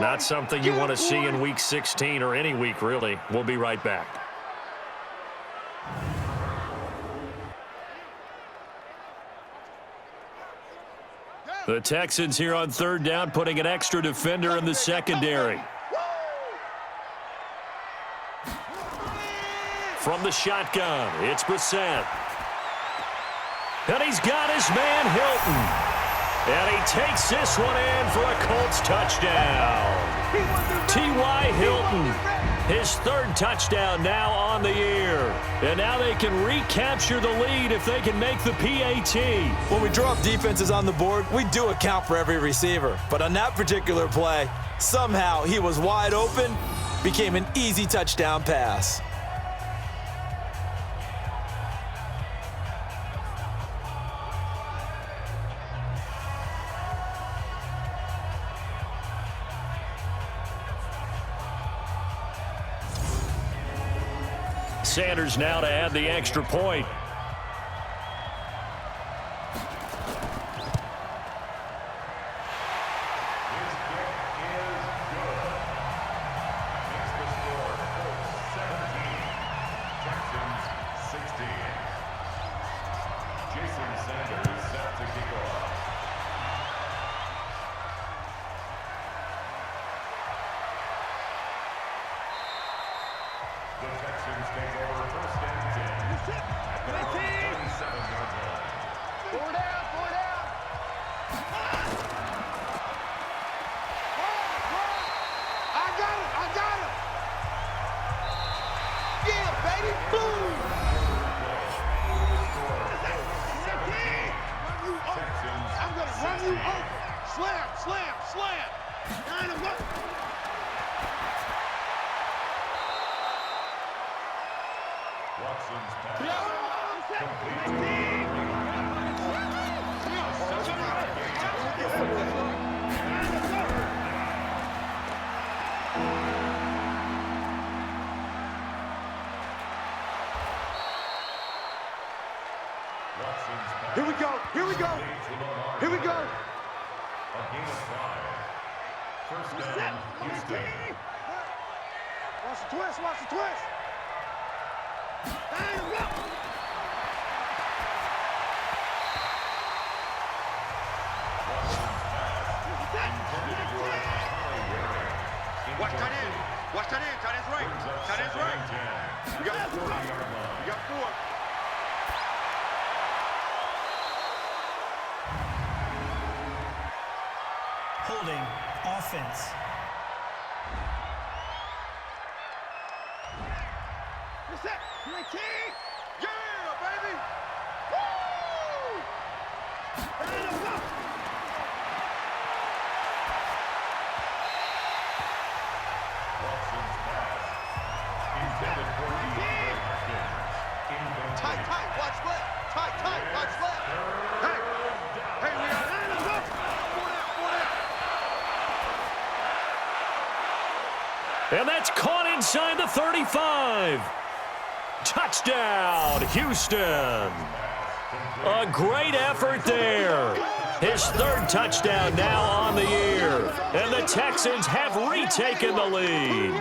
Not something you want to see in Week 16 or any week, really. We'll be right back. The Texans here on 3rd down, putting an extra defender in the secondary. From the shotgun, it's Brissett. And he's got his man Hilton. And he takes this one in for a Colts touchdown. T.Y. Hilton, his third touchdown now on the year. And now they can recapture the lead if they can make the PAT. When we drop defenses on the board, we do account for every receiver. But on that particular play, somehow he was wide open, became an easy touchdown pass. Sanders now to add the extra point. His kick is good. Makes the score Colts 17, Texans 16. Jason Sanders set to kick off. The Texans take over first and 10 at their own 37-yard line. Four down, four down. I got him. Yeah, baby, boom. I'm going to run you over. Slam. Line him up. Watson's pass complete. Here we go. A gain of 5. First down, Houston. Watch the twist. Line him up. Watch tight end. Tight end's right. We got 4. Holding offense. What's that? Yeah, baby. Woo! Line him up. Watson's pass intended for DeAndre Hopkins. Incomplete. Tight, watch left. Hey, we got line him up. 4 down. And that's caught inside the 35. Touchdown, Houston. A great effort there. His third touchdown now on the year. And the Texans have retaken the lead.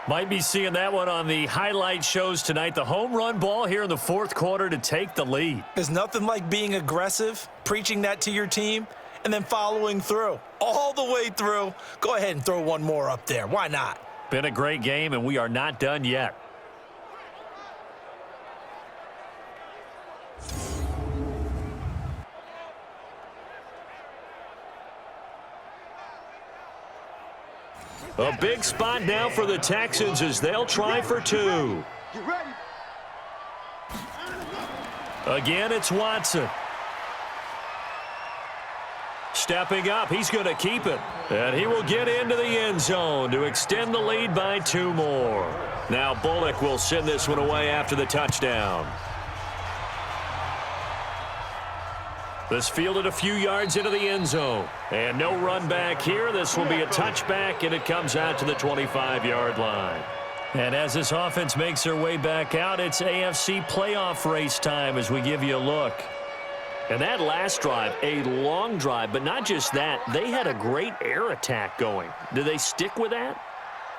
Might be seeing that one on the highlight shows tonight. The home run ball here in the fourth quarter to take the lead. There's nothing like being aggressive, preaching that to your team, and then following through. All the way through. Go ahead and throw one more up there. Why not? Been a great game, and we are not done yet. A big spot now for the Texans as they'll try for 2. Get ready. Again, it's Watson. Stepping up, he's going to keep it. And he will get into the end zone to extend the lead by 2 more. Now Bullock will send this one away after the touchdown. This fielded a few yards into the end zone. And no run back here. This will be a touchback, and it comes out to the 25-yard line. And as this offense makes their way back out, it's AFC playoff race time as we give you a look. And that last drive, a long drive, but not just that. They had a great air attack going. Do they stick with that?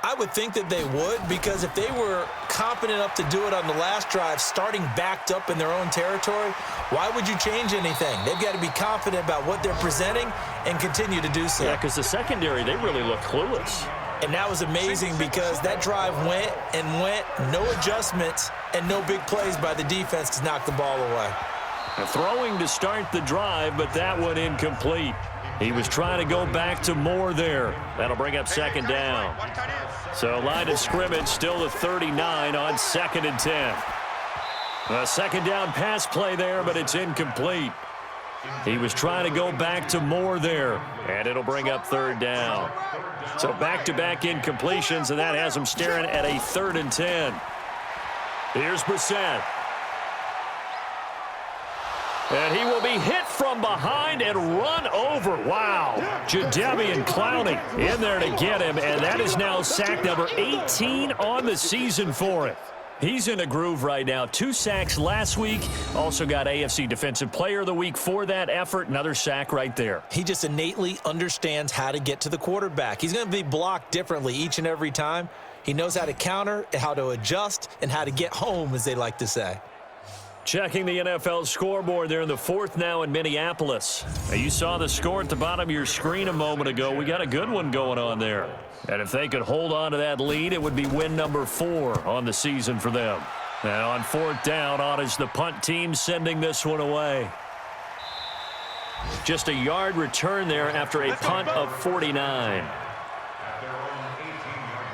I would think that they would, because if they were competent enough to do it on the last drive, starting backed up in their own territory, why would you change anything? They've got to be confident about what they're presenting and continue to do so. Yeah, because the secondary, they really look clueless. And that was amazing because that drive went, no adjustments, and no big plays by the defense to knock the ball away. Throwing to start the drive, but that one incomplete. He was trying to go back to Moore there. That'll bring up second down. So line of scrimmage still the 39 on 2nd and 10. A second down pass play there, but it's incomplete. He was trying to go back to Moore there, and it'll bring up 3rd down. So back-to-back incompletions, and that has him staring at a 3rd and 10. Here's Brissett. And he will be hit from behind and run over. Wow. Jadeveon Clowney in there to get him, and that is now sack number 18 on the season for him. He's in a groove right now. 2 sacks last week. Also got AFC Defensive Player of the Week for that effort. Another sack right there. He just innately understands how to get to the quarterback. He's going to be blocked differently each and every time. He knows how to counter, how to adjust, and how to get home, as they like to say. Checking the NFL scoreboard there in the 4th now in Minneapolis. Now, you saw the score at the bottom of your screen a moment ago. We got a good one going on there. And if they could hold on to that lead, it would be win number 4 on the season for them. And on 4th down, on is the punt team sending this one away. Just a yard return there after a punt of 49.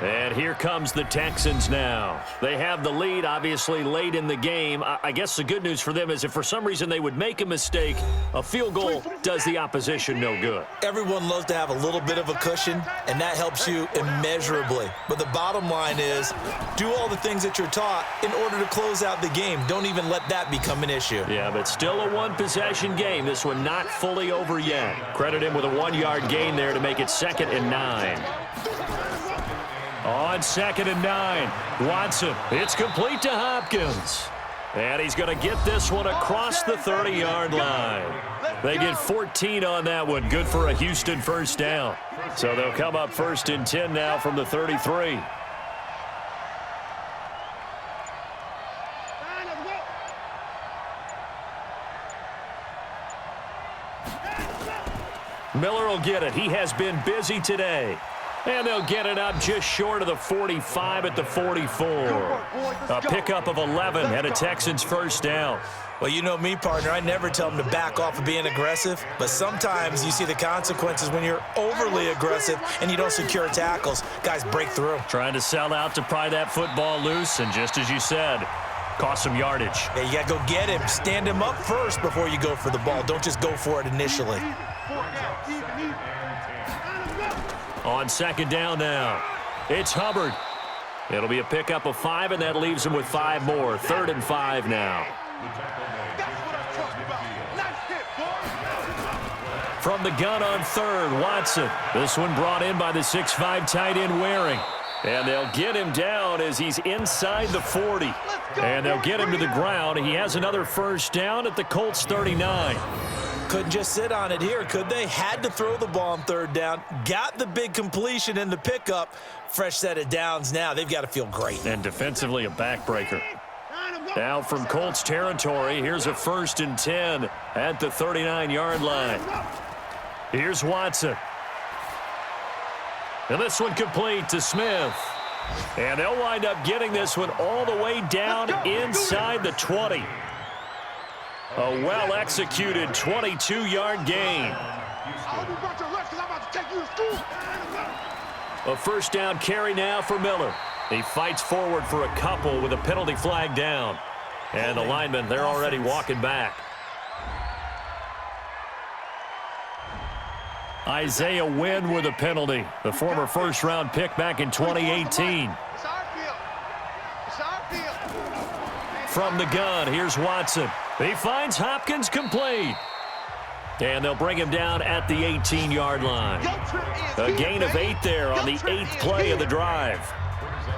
And here comes the Texans now. They have the lead, obviously, late in the game. I guess the good news for them is if for some reason they would make a mistake, a field goal does the opposition no good. Everyone loves to have a little bit of a cushion, and that helps you immeasurably. But the bottom line is, do all the things that you're taught in order to close out the game. Don't even let that become an issue. Yeah, but still a one-possession game. This one not fully over yet. Credit him with a 1-yard gain there to make it 2nd and 9. On 2nd and 9, Watson. It's complete to Hopkins. And he's going to get this one across the 30-yard line. They get 14 on that one. Good for a Houston 1st down. So they'll come up 1st and 10 now from the 33. Miller will get it. He has been busy today. And they'll get it up just short of the 45 at the 44. A pickup of 11 and a Texans 1st down. Well, you know me, partner. I never tell them to back off of being aggressive. But sometimes you see the consequences when you're overly aggressive and you don't secure tackles. Guys break through. Trying to sell out to pry that football loose. And just as you said, cost some yardage. Yeah, you got to go get him. Stand him up first before you go for the ball. Don't just go for it initially. On 2nd down now, it's Hubbard. It'll be a pickup of 5, and that leaves him with 5 more. 3rd and 5 now. From the gun on 3rd, Watson. This one brought in by the 6'5" tight end Waring. And they'll get him down as he's inside the 40. And they'll get him to the ground. He has another 1st down at the Colts 39. Couldn't just sit on it here, could they? Had to throw the ball on 3rd down. Got the big completion in the pickup. Fresh set of downs now. They've got to feel great. And defensively a backbreaker. Now from Colts territory, here's a 1st and 10 at the 39-yard line. Here's Watson. And this one complete to Smith. And they'll wind up getting this one all the way down inside the 20. A well-executed 22-yard gain. A 1st down carry now for Miller. He fights forward for a couple with a penalty flag down. And the linemen, they're already walking back. Isaiah Wynn with a penalty. The former 1st-round pick back in 2018. From the gun, here's Watson. He finds Hopkins complete. And they'll bring him down at the 18-yard line. A gain of 8 there on the 8th play of the drive.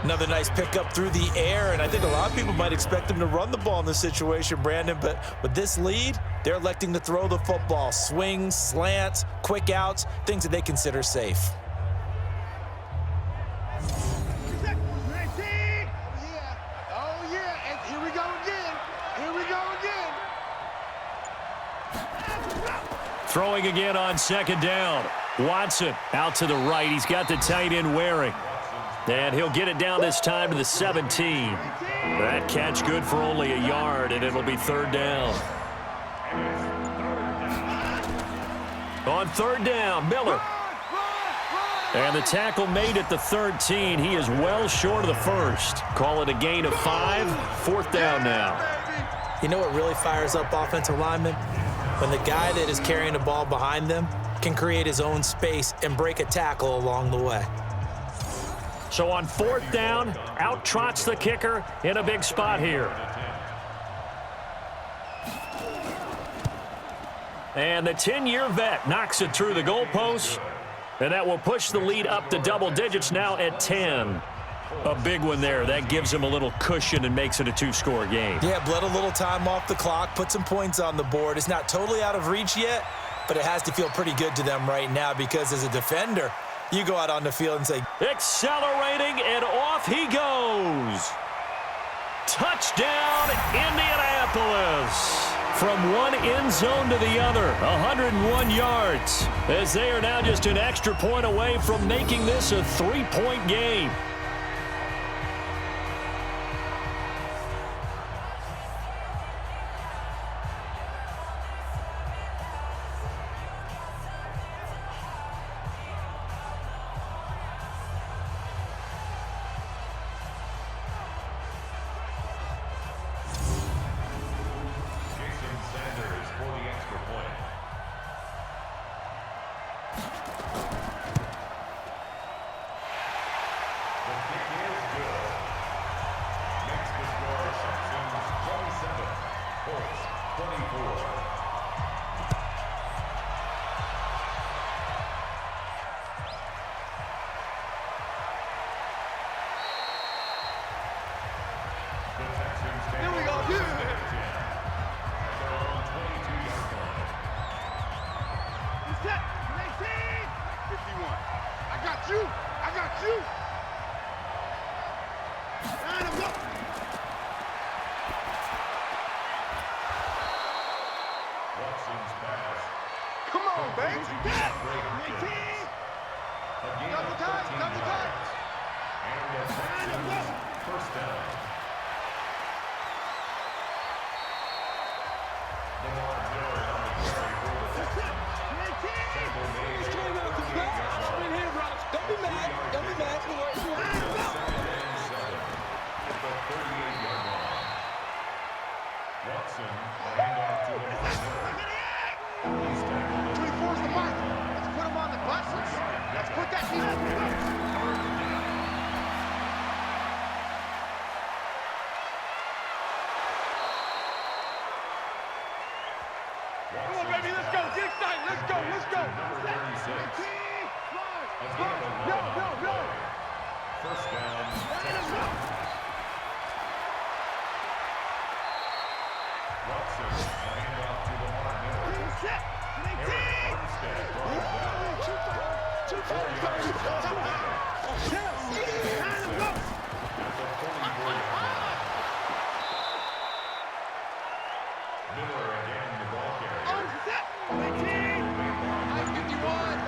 Another nice pickup through the air, and I think a lot of people might expect them to run the ball in this situation, Brandon, but with this lead, they're electing to throw the football. Swings, slants, quick outs, things that they consider safe. Throwing again on 2nd down. Watson out to the right. He's got the tight end Waring. And he'll get it down this time to the 17. That catch good for only a yard, and it'll be 3rd down. On third down, Miller. And the tackle made at the 13. He is well short of the first. Call it a gain of 5. Fourth down now. You know what really fires up offensive linemen? When the guy that is carrying the ball behind them can create his own space and break a tackle along the way. So on fourth down, out trots the kicker in a big spot here. And the 10-year vet knocks it through the goalpost, and that will push the lead up to double digits now at 10. A big one there. That gives him a little cushion and makes it a 2-score game. Yeah, bled a little time off the clock, put some points on the board. It's not totally out of reach yet, but it has to feel pretty good to them right now because as a defender, you go out on the field and say, accelerating, and off he goes. Touchdown, Indianapolis. From one end zone to the other, 101 yards, as they are now just an extra point away from making this a 3-point game. Here we go. Set. 18. 51. I got you. I got you. Line him up. Watson's pass. Come on, baby. Set. 18. Double time. Double time. And the Texans first down. Come on, baby, let's go. Get excited. Let's go. Let's go. Go. First down. Watson, a handoff to Lamar Miller. Set. 18. Armstead brought it down. At the 44-yard line. Miller again, the ball carrier. Set. 18. 51.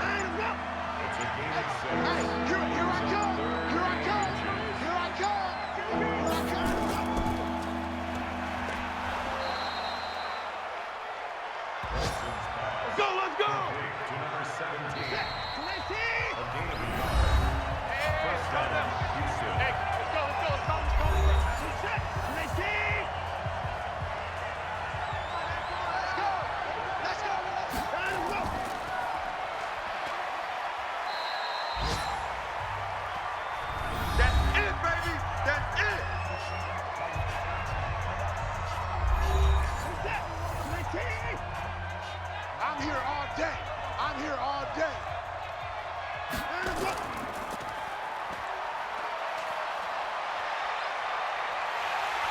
It's a gain of 6. Hey, here I come. Here I come. Here I come. Here I come. Watson's pass. Let's go. Let's go. To number 17. Set. 18. A gain of a yard. First down, Houston. Hey, let's go. Let's go. Let's go. Let's go. Set. 18. Let's go. Let's go. Let's go. That's it, baby. That's it. Set. 19. I'm here all day. I'm here all day.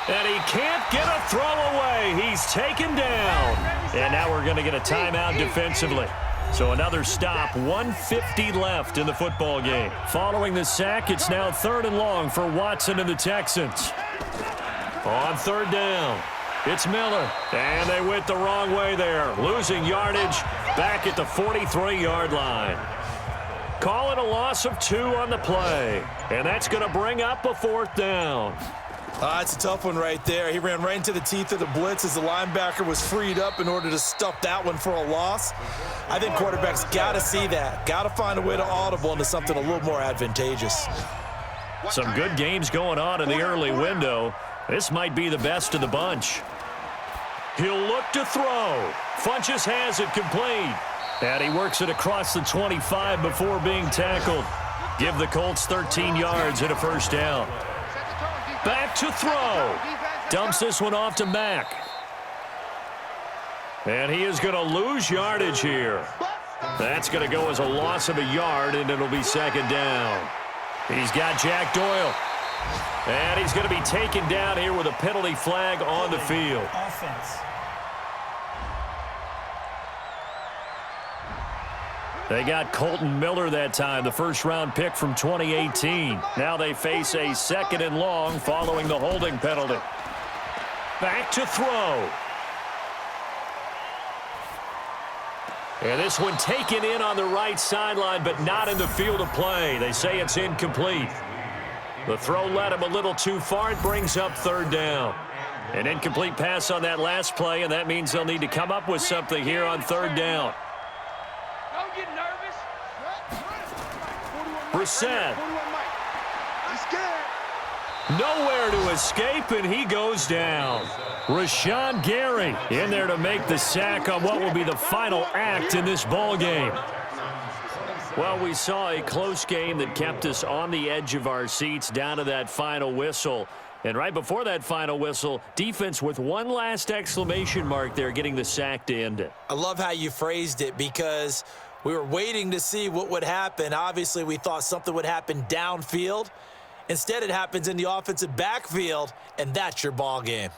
And he can't get a throw away. He's taken down. And now we're going to get a timeout defensively. So another stop, 1:50 left in the football game. Following the sack, it's now 3rd and long for Watson and the Texans. On 3rd down, it's Miller. And they went the wrong way there, losing yardage back at the 43-yard line. Call it a loss of 2 on the play. And that's going to bring up a 4th down. That's a tough one right there. He ran right into the teeth of the blitz as the linebacker was freed up in order to stuff that one for a loss. I think quarterbacks got to see that. Got to find a way to audible into something a little more advantageous. Some good games going on in the early window. This might be the best of the bunch. He'll look to throw. Funches has it complete. And he works it across the 25 before being tackled. Give the Colts 13 yards and a first down. Back to throw. Dumps this one off to Mack. And he is going to lose yardage here. That's going to go as a loss of a yard, and it'll be second down. He's got Jack Doyle. And he's going to be taken down here with a penalty flag on the field. Offense. They got Colton Miller that time, the first-round pick from 2018. Now they face a second and long following the holding penalty. Back to throw. And this one taken in on the right sideline, but not in the field of play. They say it's incomplete. The throw led him a little too far. It brings up third down. An incomplete pass on that last play, and that means they'll need to come up with something here on third down. Don't get nervous. Brissett. He's scared. Nowhere to escape, and he goes down. Rashawn Gary in there to make the sack on what will be the final act in this ball game. Well, we saw a close game that kept us on the edge of our seats down to that final whistle. And right before that final whistle, defense with one last exclamation mark there, getting the sack to end it. I love how you phrased it because we were waiting to see what would happen. Obviously, we thought something would happen downfield. Instead, it happens in the offensive backfield, and that's your ball game.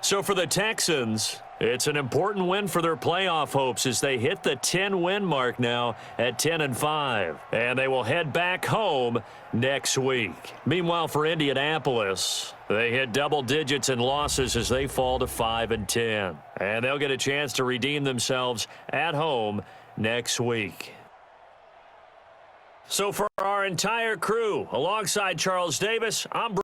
So for the Texans, it's an important win for their playoff hopes as they hit the 10-win mark now at 10-5. And they will head back home next week. Meanwhile, for Indianapolis, they hit double digits in losses as they fall to 5-10. And they'll get a chance to redeem themselves at home next week. So for our entire crew, alongside Charles Davis, I'm